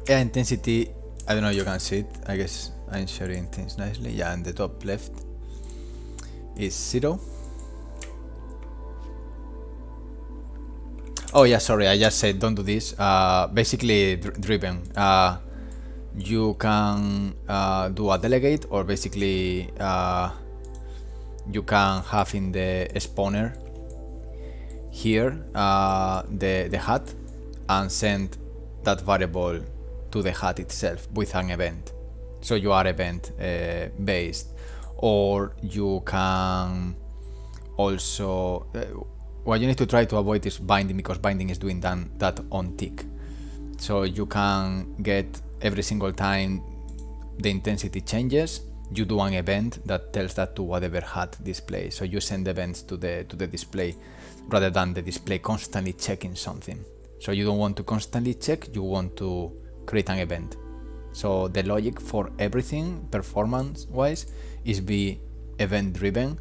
AI intensity, I don't know if you can see it, I guess I'm sharing things nicely. Yeah, in the top left is 0. Oh yeah, sorry, I just said don't do this. Basically driven. You can do a delegate, or basically you can have in the spawner here the HUD and send that variable to the HUD itself with an event. So you are event based, or you can also what you need to try to avoid is binding, because binding is doing that on tick. So you can get every single time the intensity changes, you do an event that tells that to whatever HUD display. So you send events to the display rather than the display constantly checking something. So you don't want to constantly check, you want to create an event. So the logic for everything performance wise is be event driven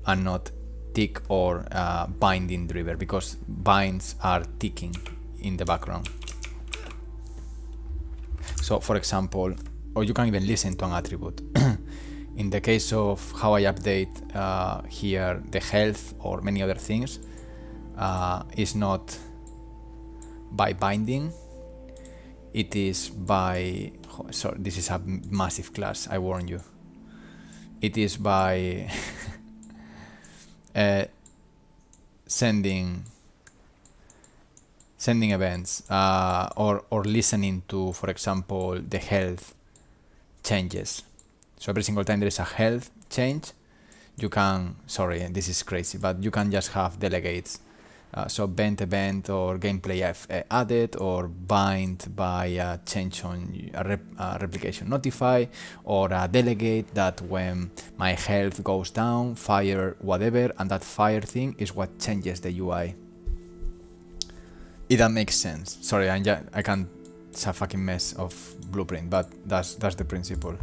and not tick or binding driven, because binds are ticking in the background. So for example, or you can even listen to an attribute. In the case of how I update here the health or many other things, is not by binding, it is by, sorry, this is a massive class, I warn you. It is by sending events or listening to, for example, the health changes. So every single time there is a health change, you can, sorry, this is crazy, but you can just have delegates. So bend event or gameplay added, or bind by a change on a replication notify, or a delegate that when my health goes down, fire whatever, and that fire thing is what changes the UI. If that makes sense. Sorry, I can't, it's a fucking mess of blueprint, but that's the principle.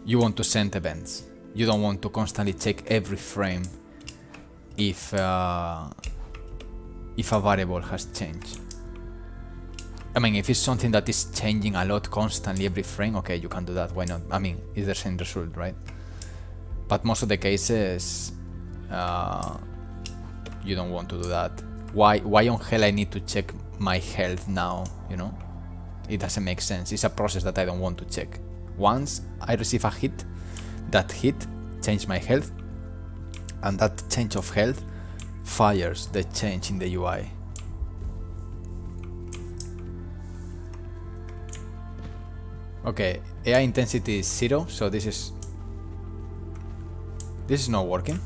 You want to send events. You don't want to constantly check every frame if a variable has changed. I mean, if it's something that is changing a lot constantly every frame, okay, you can do that, why not? I mean, it's the same result, right? But most of the cases, you don't want to do that. Why on hell I need to check my health now, you know? It doesn't make sense. It's a process that I don't want to check. Once I receive a hit, that hit changes my health, and that change of health fires the change in the UI. Okay, AI intensity is 0, so this is not working.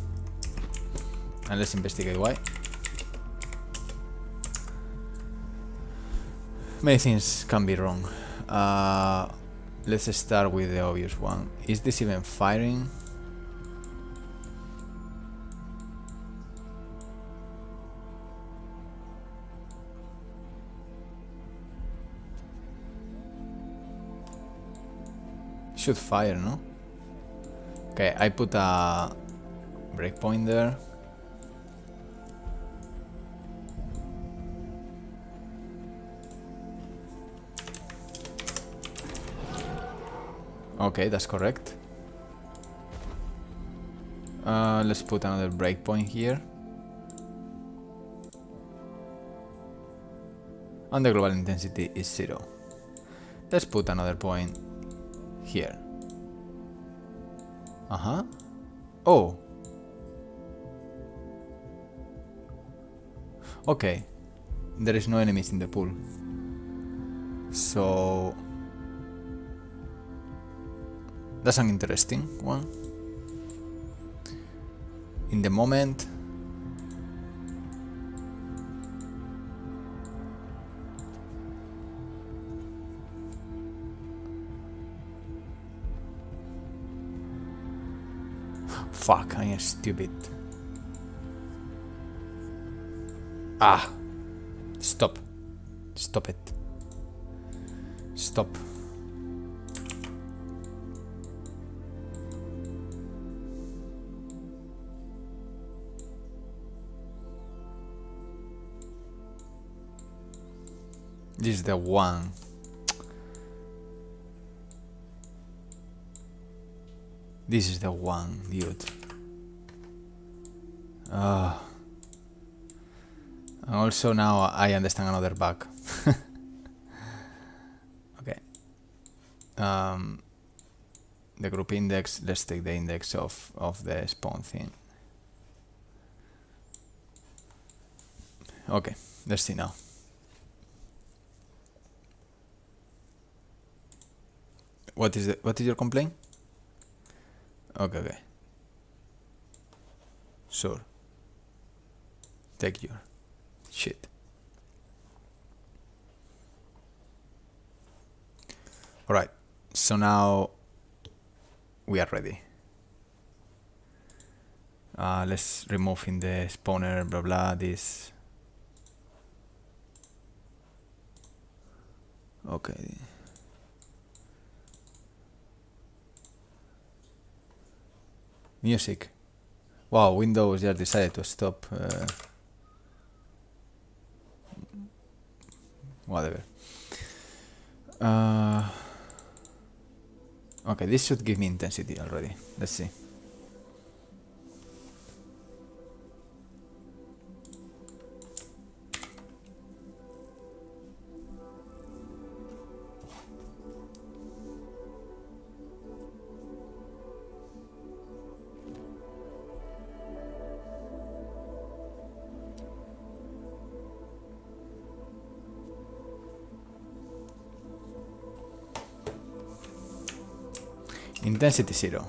And let's investigate why. Many things can be wrong. Let's start with the obvious one. Is this even firing? Should fire, no? Okay, I put a breakpoint there. Okay, that's correct. Let's put another breakpoint here. And the global intensity is 0. Let's put another point here. Oh. Okay. There is no enemies in the pool. So that's an interesting one. In the moment, fuck, I am stupid. Ah, stop. Stop it. Stop. This is the one. This is the one, dude. And also now I understand another bug. Okay. The group index, let's take the index of the spawn thing. Okay, let's see now. What is your complaint? Okay. Sure. Take your shit. Alright, so now we are ready. Let's remove in the spawner, blah blah, this. Okay. Music. Wow, Windows just decided to stop. Whatever. Okay, this should give me intensity already. Let's see. Intensity 0.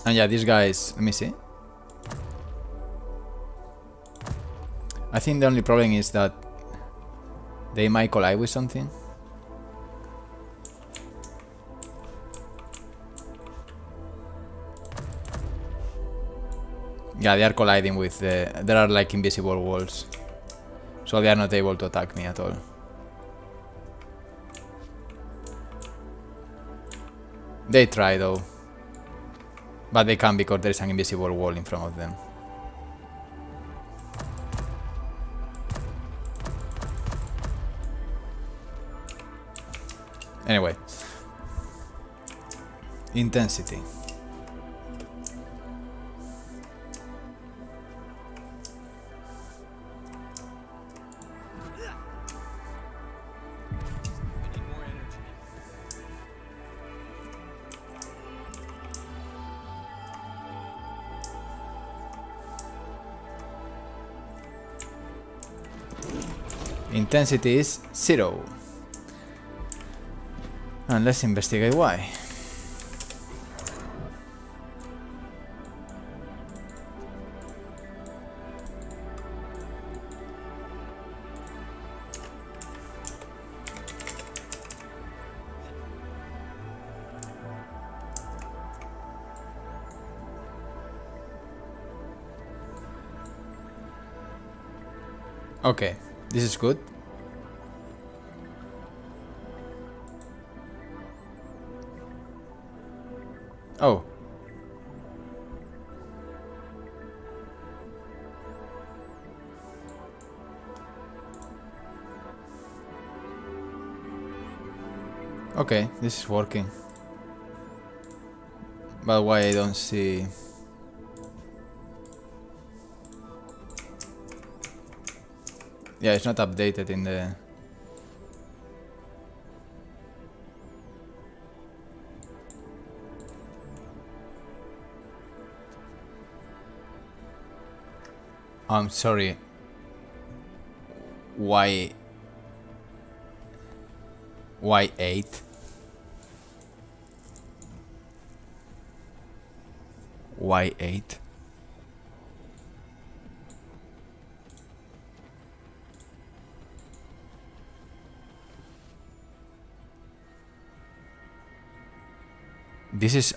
And yeah, these guys, let me see. I think the only problem is that they might collide with something. Yeah, they are colliding with there are like invisible walls. So they are not able to attack me at all. They try though. But they can't because there is an invisible wall in front of them. Anyway. Intensity. Intensity is 0. And let's investigate why. Okay, this is good. Oh. Okay, this is working. But why I don't see... Yeah, it's not updated in the... I'm sorry. Why 8? Why 8? This is...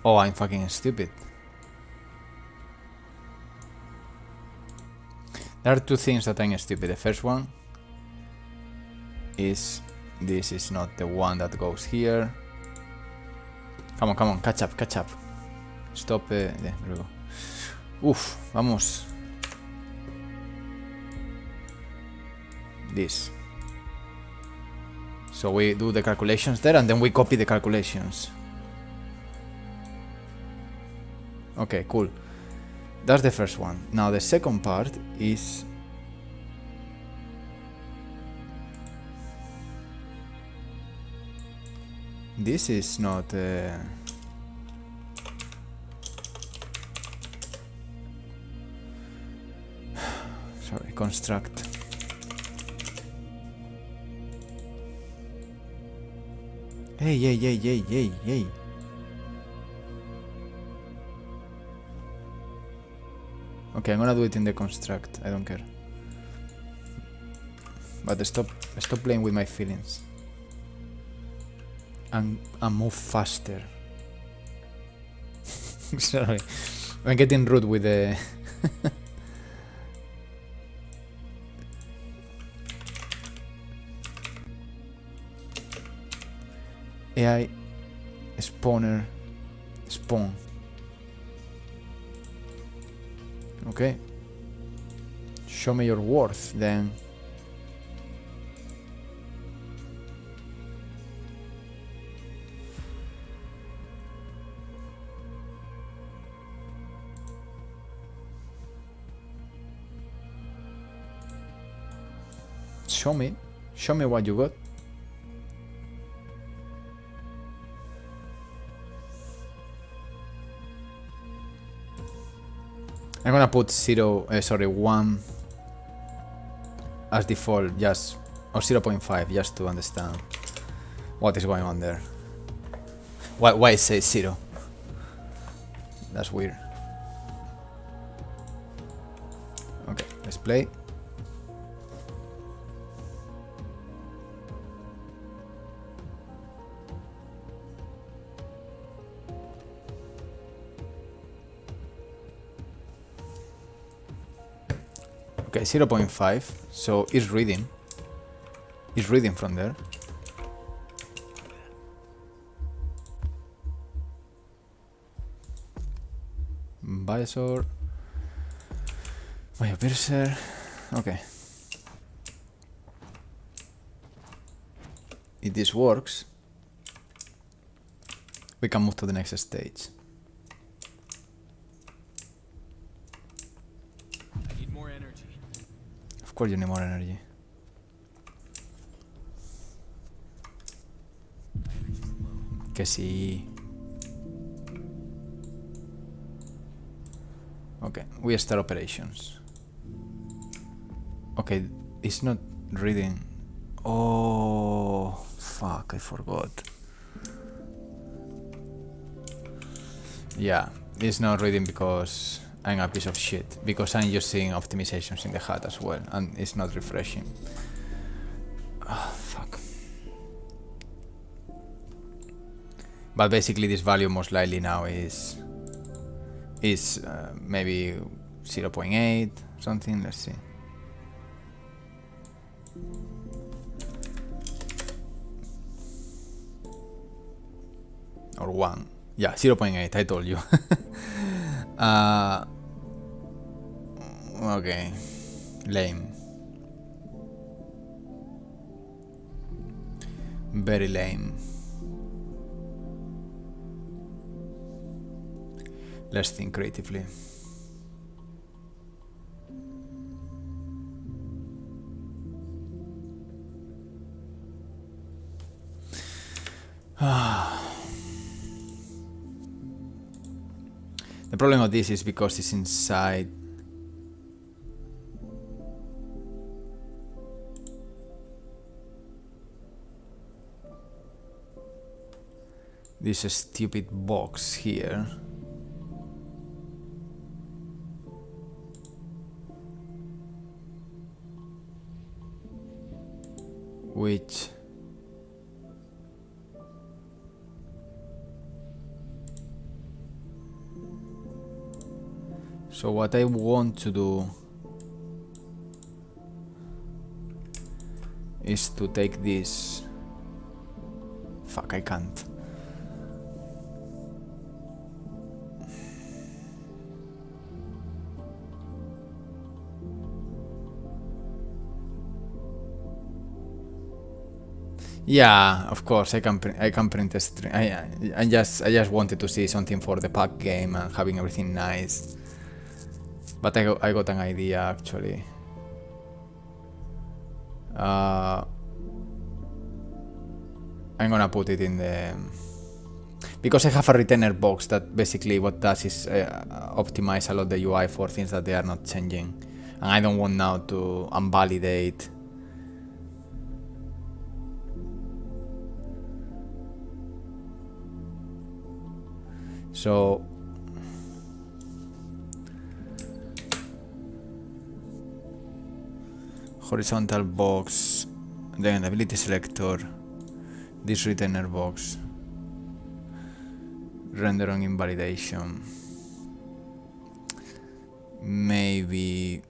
Oh, I'm fucking stupid. There are two things that I'm stupid. The first one is this is not the one that goes here. Come on, catch up. Stop. There we go. Uf, vamos. This. So we do the calculations there and then we copy the calculations. Okay, cool. That's the first one. Now the second part is... This is not... Sorry, construct. Hey. Okay, I'm gonna do it in the construct. I don't care. But stop playing with my feelings. And move faster. Sorry, I'm getting rude with the. AI spawner spawn. Okay. Show me your worth then. Show me what you got. I'm gonna put 1 as default, just, or 0.5, just to understand what is going on there. Why it says 0? That's weird. Okay, let's play. Okay, 0.5, so it's reading. It's reading from there. Biosword. Biopiercer. Okay. If this works, we can move to the next stage. Of course you need more energy. Que sí. Okay, we start operations. Okay, it's not reading. Oh, fuck, I forgot. Yeah, it's not reading because I'm a piece of shit, because I'm using optimizations in the HUD as well, and it's not refreshing. Oh, fuck. But basically this value most likely now is maybe 0.8 something. Let's see. Or 1. Yeah, 0.8, I told you. Okay. Lame. Very lame. Let's think creatively. The problem of this is because it's inside. This stupid box here. Which so what I want to do is to take this. Fuck, I can't. Yeah, of course I can print a string. I just wanted to see something for the pack game and having everything nice. But I got an idea actually. I'm gonna put it in the, because I have a retainer box that basically what does is optimize a lot the UI for things that they are not changing, and I don't want now to invalidate. So horizontal box, then ability selector, this retainer box, render on invalidation. Maybe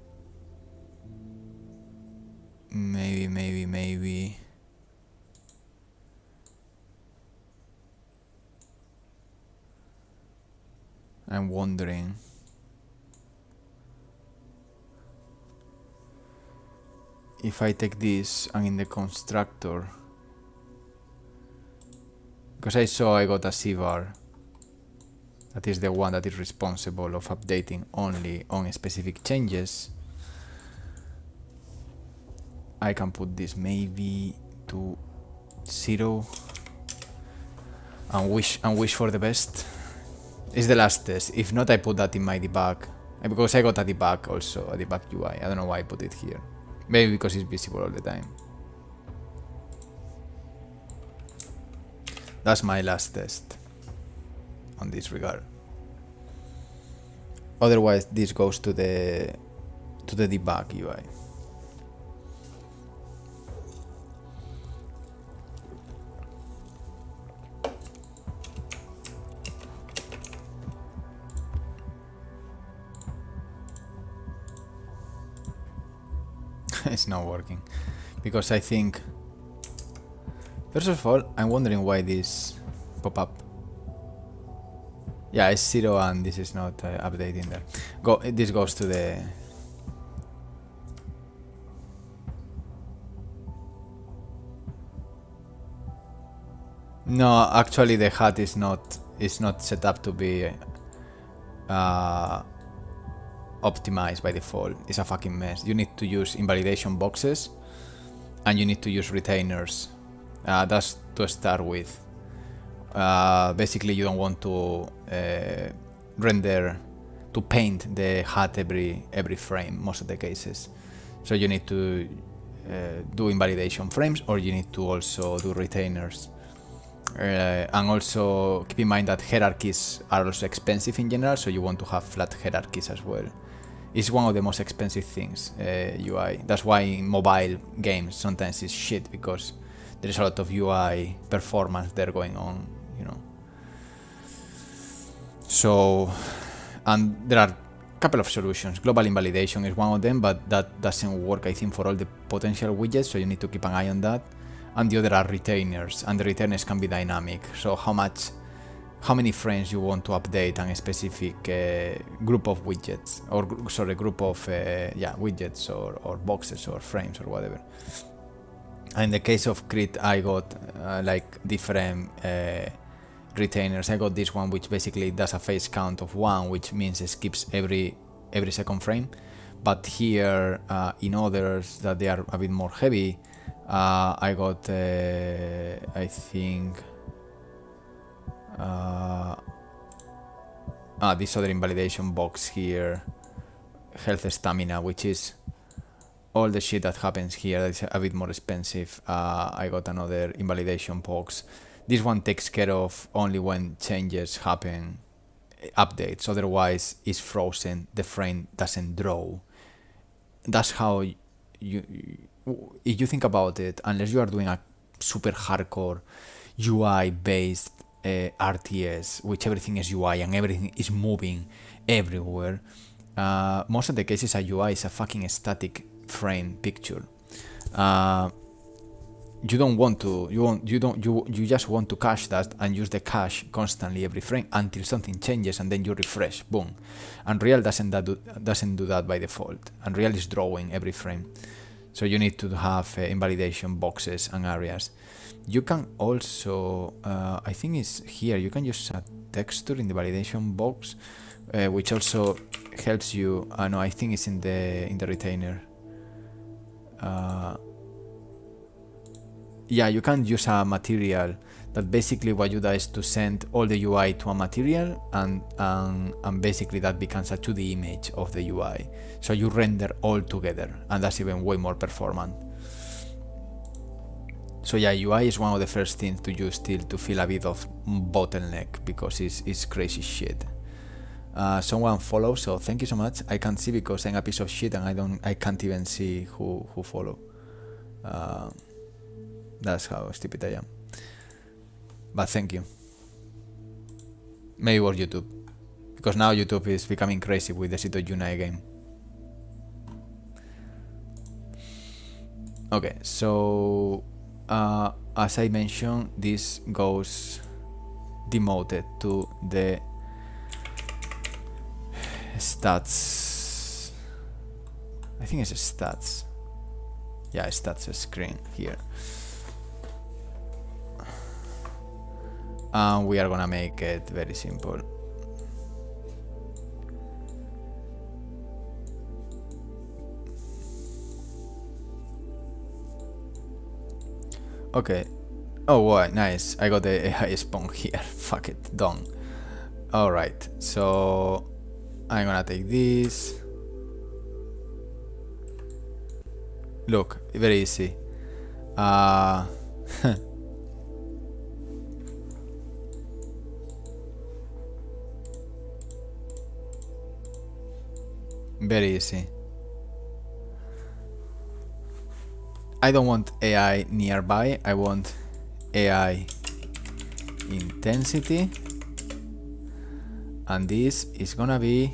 I'm wondering if I take this and in the constructor, because I saw I got a cvar that is the one that is responsible of updating only on specific changes. I can put this maybe to 0 and wish for the best. It's the last test. If not, I put that in my debug, because I got a debug also, a debug UI. I don't know why I put it here. Maybe because it's visible all the time. That's my last test on this regard. Otherwise, this goes to the debug UI. It's not working because I think, first of all, I'm wondering why this pop up. Yeah, it's 0 and this is not updating there. This goes to the no. Actually, the HUD is not set up to be optimized by default. It's a fucking mess. You need to use invalidation boxes and you need to use retainers. That's to start with. Basically, you don't want to paint the HUD every frame most of the cases. So you need to do invalidation frames, or you need to also do retainers. And also keep in mind that hierarchies are also expensive in general, so you want to have flat hierarchies as well. It's one of the most expensive things, UI. That's why in mobile games sometimes it's shit, because there's a lot of UI performance there going on, you know. So, and there are a couple of solutions. Global invalidation is one of them, but that doesn't work, I think, for all the potential widgets, so you need to keep an eye on that. And the other are retainers, and the retainers can be dynamic. So how many frames you want to update on a specific group of widgets, or group of widgets or boxes or frames or whatever. And in the case of CRETE, I got like different retainers. I got this one which basically does a phase count of 1, which means it skips every second frame. But here in others that they are a bit more heavy, I got I think this other invalidation box here, health stamina, which is all the shit that happens here. That's a bit more expensive. I got another invalidation box. This one takes care of only when changes happen, updates. Otherwise, it's frozen. The frame doesn't draw. That's how if you think about it, unless you are doing a super hardcore UI-based RTS, which everything is UI and everything is moving everywhere, most of the cases a UI is a fucking static frame picture. You don't want to. You just want to cache that and use the cache constantly every frame until something changes, and then you refresh. Boom. Unreal doesn't do that by default. Unreal is drawing every frame, so you need to have invalidation boxes and areas. You can also, I think it's here. You can use a texture in the validation box, which also helps you. No, I think it's in the retainer. Yeah, you can use a material that basically what you do is to send all the UI to a material, and basically that becomes a 2D image of the UI. So you render all together, and that's even way more performant. So yeah, UI is one of the first things to use still to feel a bit of bottleneck, because it's crazy shit. Someone follows, so thank you so much. I can't see because I'm a piece of shit and I can't even see who follow. That's how stupid I am. But thank you. Maybe it was YouTube, because now YouTube is becoming crazy with the Sito Unai game. Okay, so as I mentioned, this goes demoted to the stats. I think it's a stats. Yeah, stats screen here. And we are gonna make it very simple. Okay. Oh, wow, nice. I got the AI spawn here. Fuck it, done. Alright, so I'm gonna take this. Look, very easy. Very easy. I don't want AI nearby, I want AI intensity, and this is gonna be,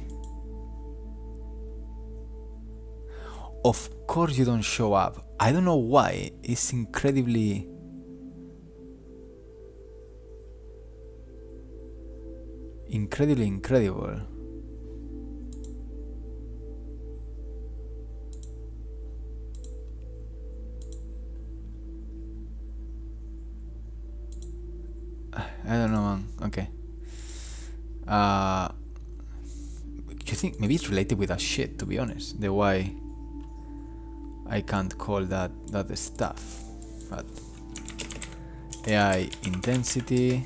of course you don't show up. I don't know why, it's incredibly incredible. I don't know, man. Okay. You think maybe it's related with that shit, to be honest. The why I can't call that stuff. But AI intensity.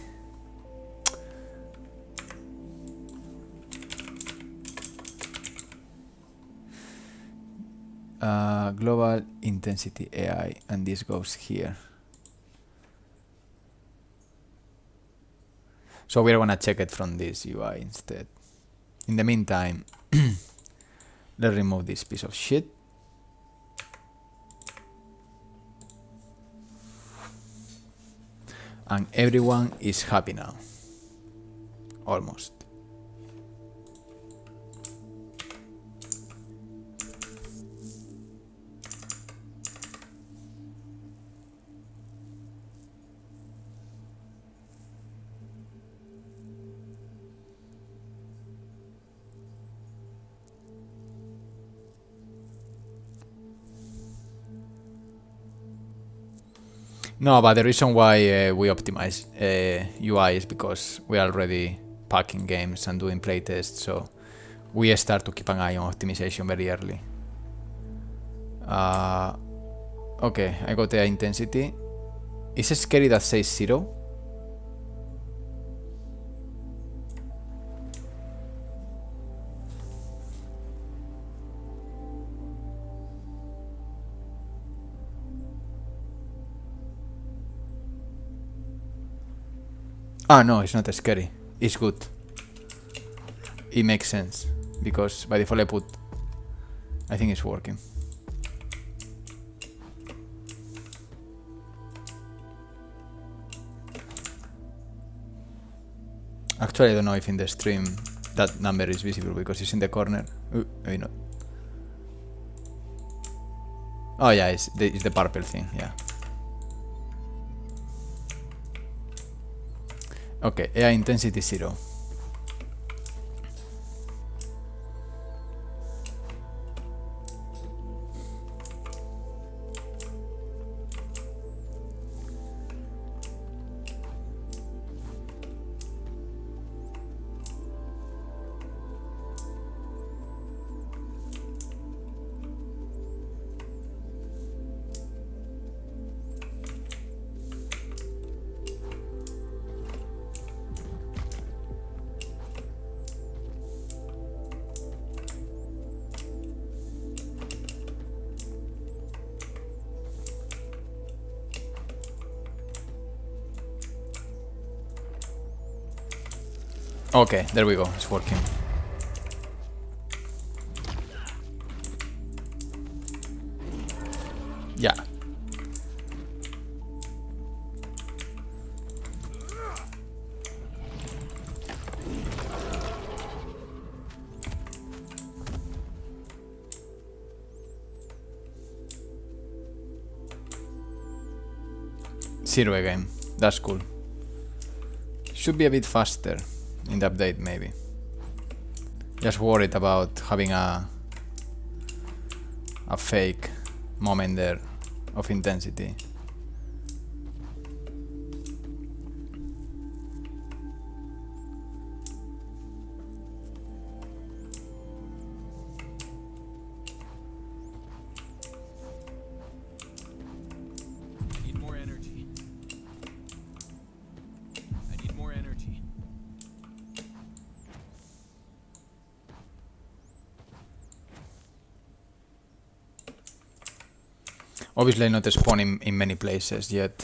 Global intensity AI, and this goes here. So we're gonna check it from this UI instead. In the meantime, let's remove this piece of shit. And everyone is happy now. Almost. No, but the reason why we optimize UI is because we are already packing games and doing playtests, so we start to keep an eye on optimization very early. Okay, I got the intensity. Is it scary that says 0? Ah, no, it's not scary. It's good. It makes sense. Because by default I think it's working. Actually, I don't know if in the stream that number is visible because it's in the corner. Maybe not. Oh yeah, it's the purple thing, yeah. Okay, AI intensity 0. Okay, there we go, it's working. Yeah. Zero again, that's cool. Should be a bit faster in the update, maybe. Just worried about having a fake moment there of intensity. Obviously not spawning in many places yet.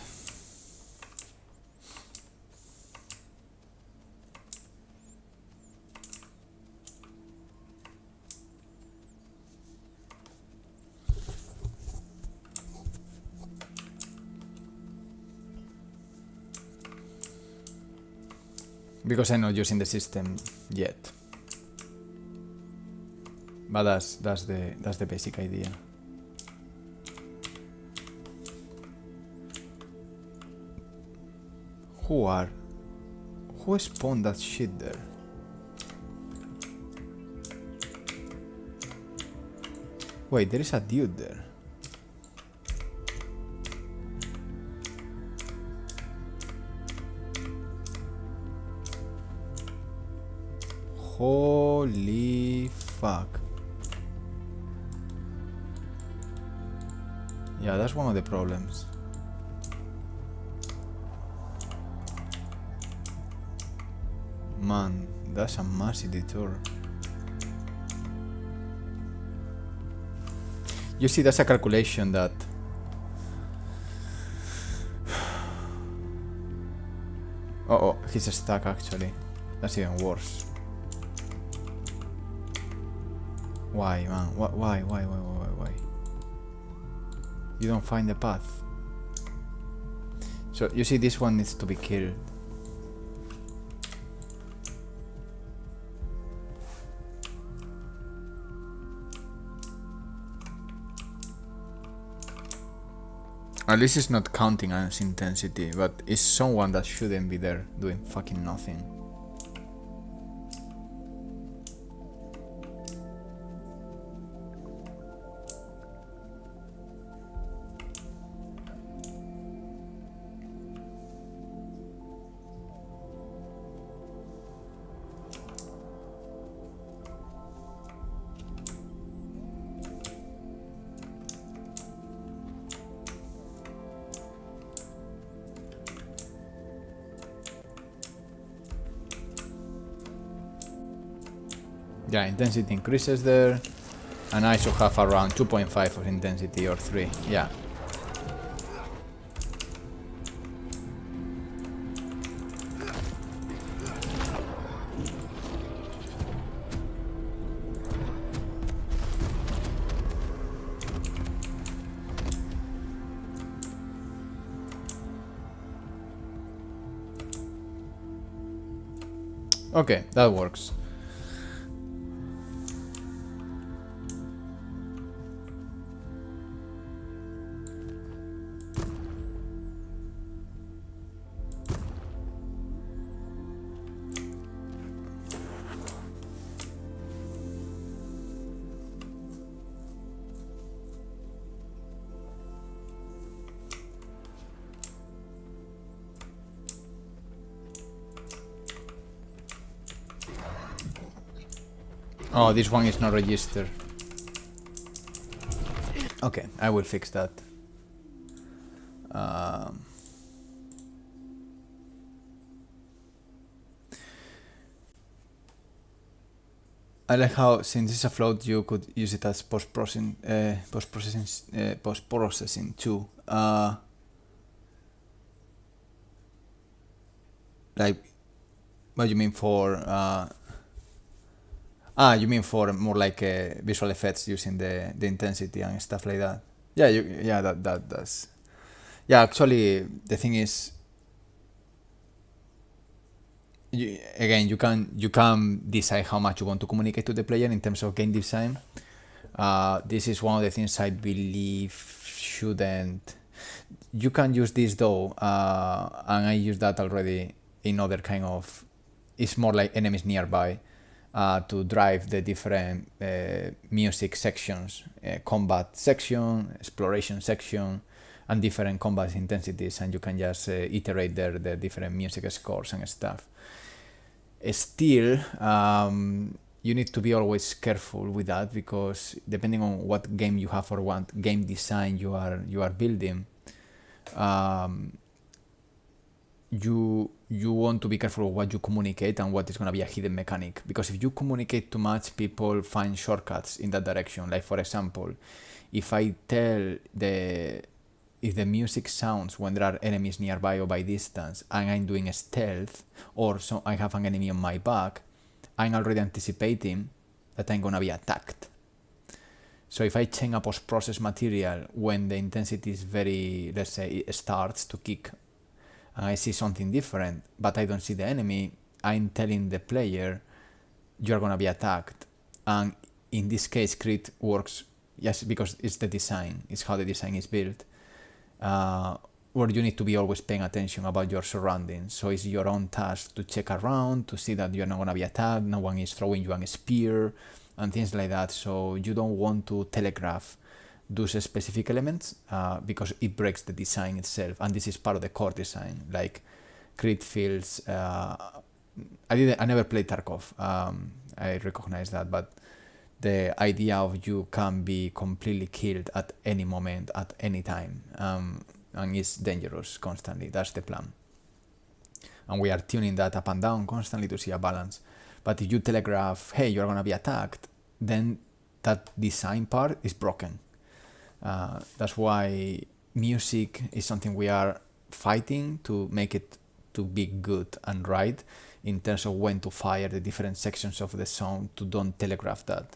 Because I'm not using the system yet. But that's the basic idea. Who spawned that shit there? Wait, there is a dude there. Holy fuck. Yeah, that's one of the problems. Man, that's a massive detour. You see, that's a calculation that oh, he's stuck actually. That's even worse. Why, man? Why? You don't find the path. So you see, this one needs to be killed. At least it's not counting as intensity, but it's someone that shouldn't be there doing fucking nothing. Yeah, intensity increases there. And I should have around 2.5 of intensity or 3. Yeah. Okay, that works. Oh, this one is not registered. Okay, I will fix that. I like how, since it's a float, you could use it as post-processing too. Like, what do you mean for? You mean for more like visual effects using the intensity and stuff like that. Yeah, that does. Yeah, actually, the thing is, you can decide how much you want to communicate to the player in terms of game design. This is one of the things I believe shouldn't. You can use this though, and I use that already in other kind of. It's more like enemies nearby. To drive the different music sections, combat section, exploration section, and different combat intensities, and you can just iterate there the different music scores and stuff. Still, you need to be always careful with that, because depending on what game you have or what game design you are building, you want to be careful of what you communicate and what is going to be a hidden mechanic, because if you communicate too much, people find shortcuts in that direction. Like, for example, if the music sounds when there are enemies nearby or by distance, and I'm doing a stealth, or so I have an enemy on my back, I'm already anticipating that I'm going to be attacked. So if I change a post-process material when the intensity is very, let's say, it starts to kick, and I see something different, but I don't see the enemy, I'm telling the player, you're gonna be attacked. And in this case, CRETE works, yes, because it's the design, it's how the design is built, where you need to be always paying attention about your surroundings. So it's your own task to check around, to see that you're not gonna be attacked, no one is throwing you a spear, and things like that. So you don't want to telegraph those specific elements, because it breaks the design itself, and this is part of the core design. Like, CRETE feels I never played Tarkov, I recognize that, but the idea of you can be completely killed at any moment, at any time, and it's dangerous constantly. That's the plan, and we are tuning that up and down constantly to see a balance. But if you telegraph, hey, you're gonna be attacked, then that design part is broken. That's why music is something we are fighting to make it to be good and right in terms of when to fire the different sections of the song, to don't telegraph that.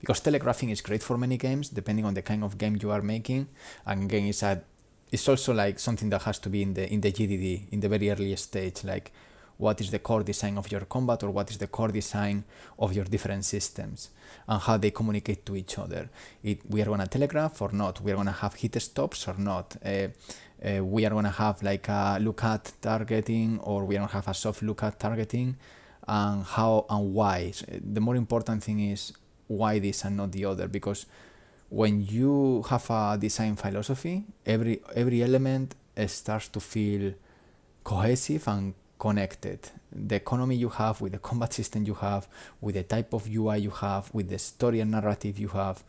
Because telegraphing is great for many games, depending on the kind of game you are making. And again, it's also like something that has to be in the GDD, in the very early stage, like what is the core design of your combat, or what is the core design of your different systems, and how they communicate to each other. We are going to telegraph or not, we are going to have hit stops or not, we are going to have like a look at targeting, or we are going to have a soft look at targeting, and how and why. So the more important thing is why this and not the other, because when you have a design philosophy, every element starts to feel cohesive and connected. The economy you have, with the combat system you have, with the type of UI you have, with the story and narrative you have,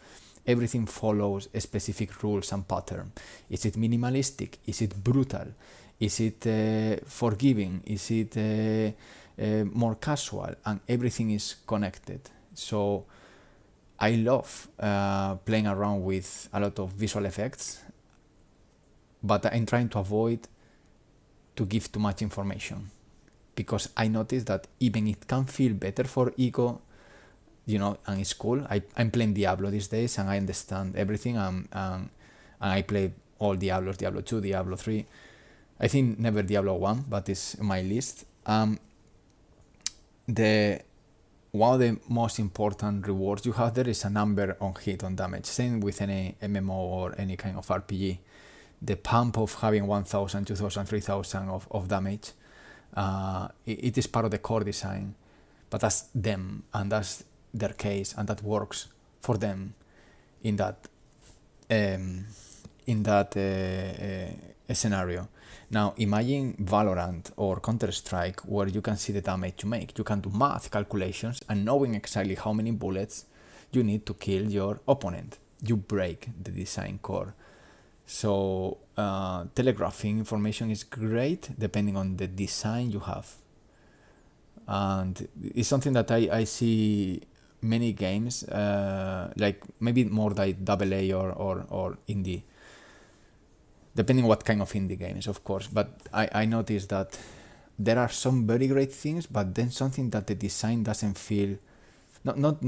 everything follows specific rules and pattern. Is it minimalistic? Is it brutal? Is it forgiving? Is it more casual? And everything is connected. So I love playing around with a lot of visual effects, but I'm trying to avoid to give too much information, because I noticed that even it can feel better for ego, and it's cool. I'm playing Diablo these days, and I understand everything, and I play all Diablos, Diablo 2, Diablo 3. I think never Diablo 1, but it's in my list. One of the most important rewards you have there is a number on hit, on damage. Same with any MMO or any kind of RPG. The pump of having 1000, 2000, 3000 of damage, it is part of the core design, but that's them, and that's their case, and that works for them in that scenario. Now imagine Valorant or Counter-Strike, where you can see the damage you make. You can do math calculations and knowing exactly how many bullets you need to kill your opponent. You break the design core. So telegraphing information is great depending on the design you have. And it's something that I see many games, like maybe more like AA or indie, depending on what kind of indie games, of course. But I noticed that there are some very great things, but then something that the design doesn't feel. I'm not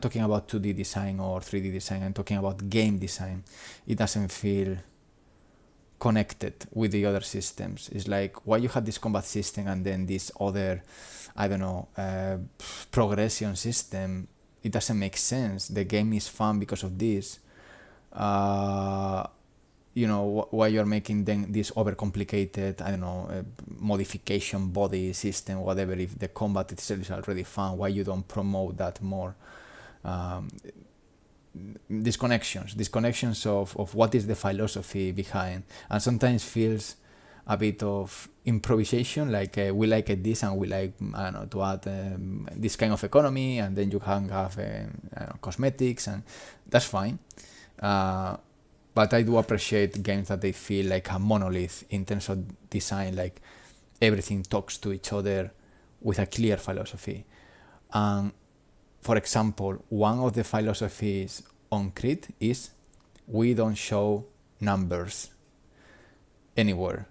talking about 2D design or 3D design. I'm talking about game design. It doesn't feel connected with the other systems. It's like, why you had this combat system and then this other, progression system. It doesn't make sense. The game is fun because of this. Why you're making then this overcomplicated, modification body system, whatever, if the combat itself is already fun, why you don't promote that more? Disconnections of what is the philosophy behind, and sometimes feels a bit of improvisation, like we like this and we like, to add this kind of economy, and then you can have cosmetics, and that's fine. But I do appreciate games that they feel like a monolith in terms of design, like everything talks to each other with a clear philosophy. For example, one of the philosophies on CRETE is we don't show numbers anywhere.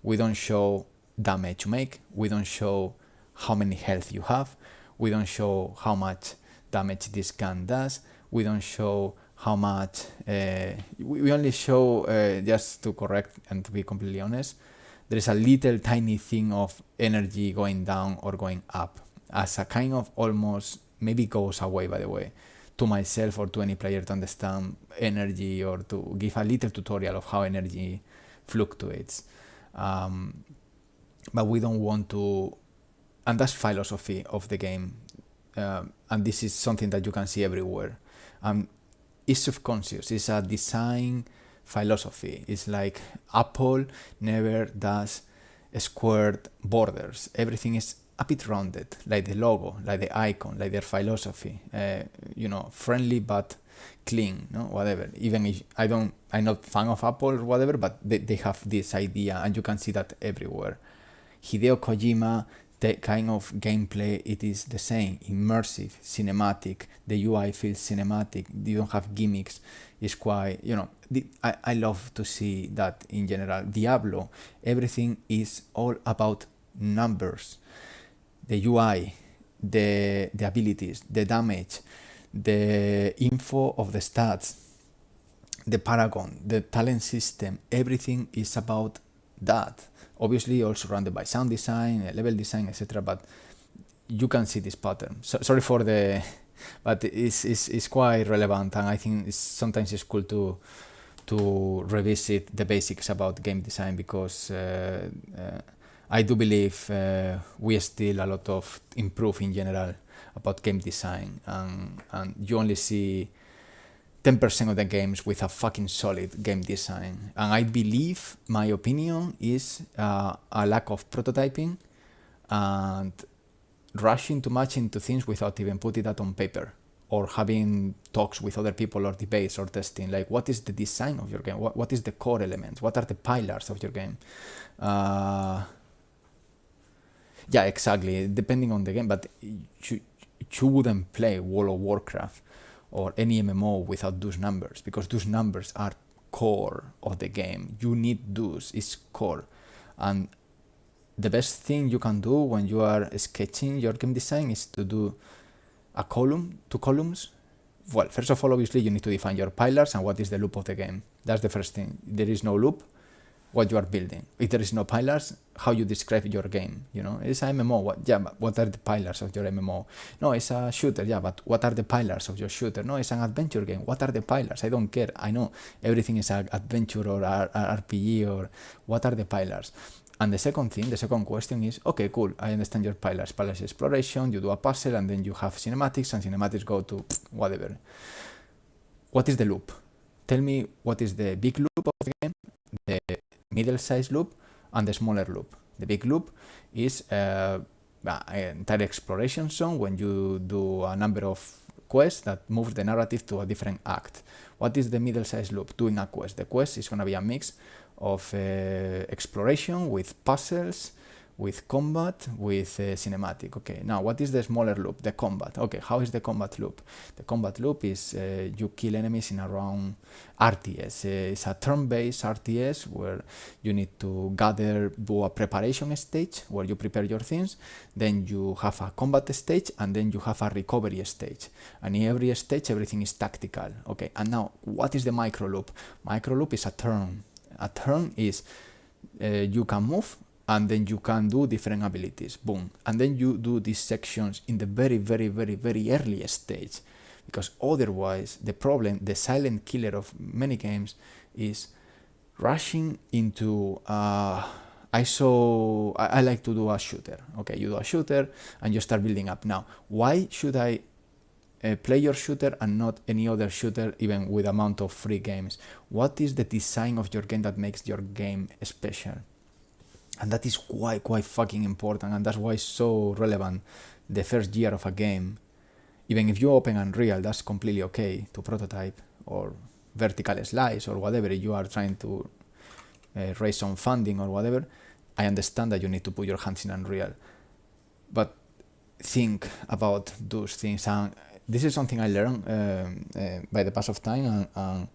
We don't show damage you make. We don't show how many health you have. We don't show how much damage this gun does. We don't show how much. We only show, just to correct and to be completely honest, there is a little tiny thing of energy going down or going up as a kind of almost, maybe goes away, by the way, to myself or to any player to understand energy, or to give a little tutorial of how energy fluctuates. But we don't want to, and that's philosophy of the game. And this is something that you can see everywhere. It's subconscious. It's a design philosophy. It's like Apple never does squared borders. Everything is a bit rounded, like the logo, like the icon, like their philosophy. Friendly but clean, whatever. Even if I'm not fan of Apple or whatever, but they have this idea, and you can see that everywhere. Hideo Kojima, the kind of gameplay, it is the same, immersive, cinematic. The UI feels cinematic. You don't have gimmicks. It's quite, I love to see that in general. Diablo, everything is all about numbers. The UI, the abilities, the damage, the info of the stats, the Paragon, the talent system, everything is about that. Obviously also surrounded by sound design, level design, etc. But you can see this pattern. Sorry for the, but it's quite relevant, and I think sometimes it's cool to revisit the basics about game design, because I do believe we still a lot of improve in general about game design, and you only see 10% of the games with a fucking solid game design. And I believe, my opinion is a lack of prototyping and rushing too much into things without even putting that on paper, or having talks with other people, or debates, or testing, like what is the design of your game, what is the core elements, what are the pillars of your game. Yeah, exactly, depending on the game, but you wouldn't play World of Warcraft or any MMO without those numbers, because those numbers are core of the game. You need those, it's core. And the best thing you can do when you are sketching your game design is to do a column, 2 columns. Well, first of all, obviously, you need to define your pillars and what is the loop of the game. That's the first thing. There is no loop, what you are building. If there is no pillars, how you describe your game. You know, it's an MMO. What are the pillars of your MMO? No, it's a shooter. Yeah, but what are the pillars of your shooter? No, it's an adventure game. What are the pillars? I don't care. I know everything is an adventure or RPG, or what are the pillars? And the second thing, the second question is, okay, cool, I understand your pillars. Pillars exploration, you do a puzzle, and then you have cinematics, and cinematics go to whatever. What is the loop? Tell me what is the big loop of the game, the middle-sized loop, and the smaller loop. The big loop is an entire exploration zone when you do a number of quests that move the narrative to a different act. What is the middle-sized loop? Doing a quest. The quest is going to be a mix of exploration with puzzles, with combat, with cinematic. Okay, now what is the smaller loop? The combat. Okay, how is the combat loop? The combat loop is you kill enemies in around RTS. It's a turn-based RTS where you need to do a preparation stage where you prepare your things, then you have a combat stage, and then you have a recovery stage. And in every stage, everything is tactical. Okay, and now what is the micro loop? Micro loop is a turn. A turn is you can move, and then you can do different abilities, boom. And then you do these sections in the very, very, very, very early stage, because otherwise the problem, the silent killer of many games, is rushing into I like to do a shooter. Okay, you do a shooter and you start building up. Now, why should I play your shooter and not any other shooter, even with amount of free games? What is the design of your game that makes your game special? And that is quite fucking important, and that's why it's so relevant the first year of a game. Even if you open Unreal, that's completely okay to prototype or vertical slice or whatever. You are trying to raise some funding or whatever. I understand that you need to put your hands in Unreal, but think about those things. And this is something I learned by the pass of time, and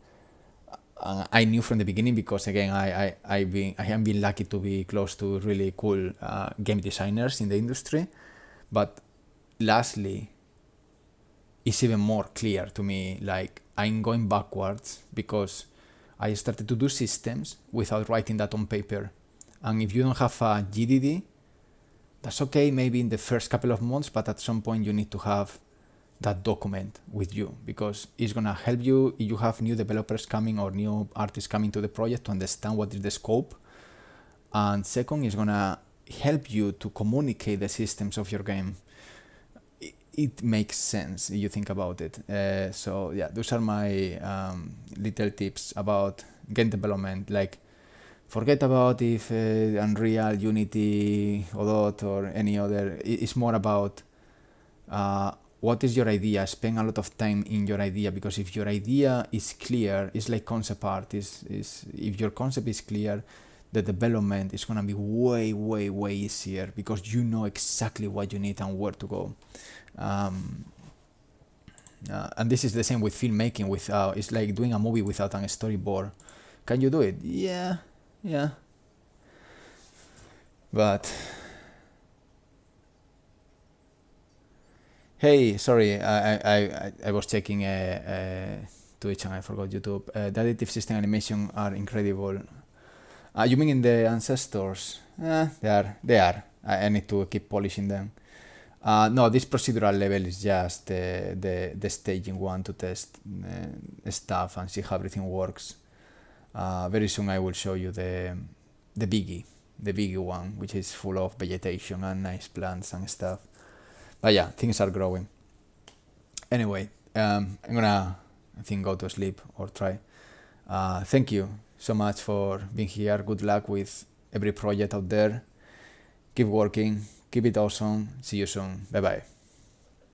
I knew from the beginning, because again I have been lucky to be close to really cool game designers in the industry. But lastly, it's even more clear to me, like I'm going backwards because I started to do systems without writing that on paper. And if you don't have a GDD, that's okay maybe in the first couple of months, but at some point you need to have that document with you, because it's gonna help you if you have new developers coming or new artists coming to the project to understand what is the scope. And second, it's gonna help you to communicate the systems of your game. It makes sense if you think about it. So yeah, those are my little tips about game development. Like, forget about if Unreal, Unity, Godot, or any other. It's more about what is your idea. Spend a lot of time in your idea, because if your idea is clear, it's like concept art. If your concept is clear, the development is going to be way easier, because you know exactly what you need and where to go. And this is the same with filmmaking. It's like doing a movie without a storyboard. Can you do it? Yeah. But hey, sorry, I was checking Twitch and I forgot YouTube. The additive system animation are incredible. You mean in the ancestors? They are. I need to keep polishing them. No, this procedural level is just the staging one to test stuff and see how everything works. Very soon I will show you the biggie one, which is full of vegetation and nice plants and stuff. But yeah, things are growing. Anyway, I'm gonna, I think, go to sleep or try. Thank you so much for being here. Good luck with every project out there. Keep working. Keep it awesome. See you soon. Bye bye.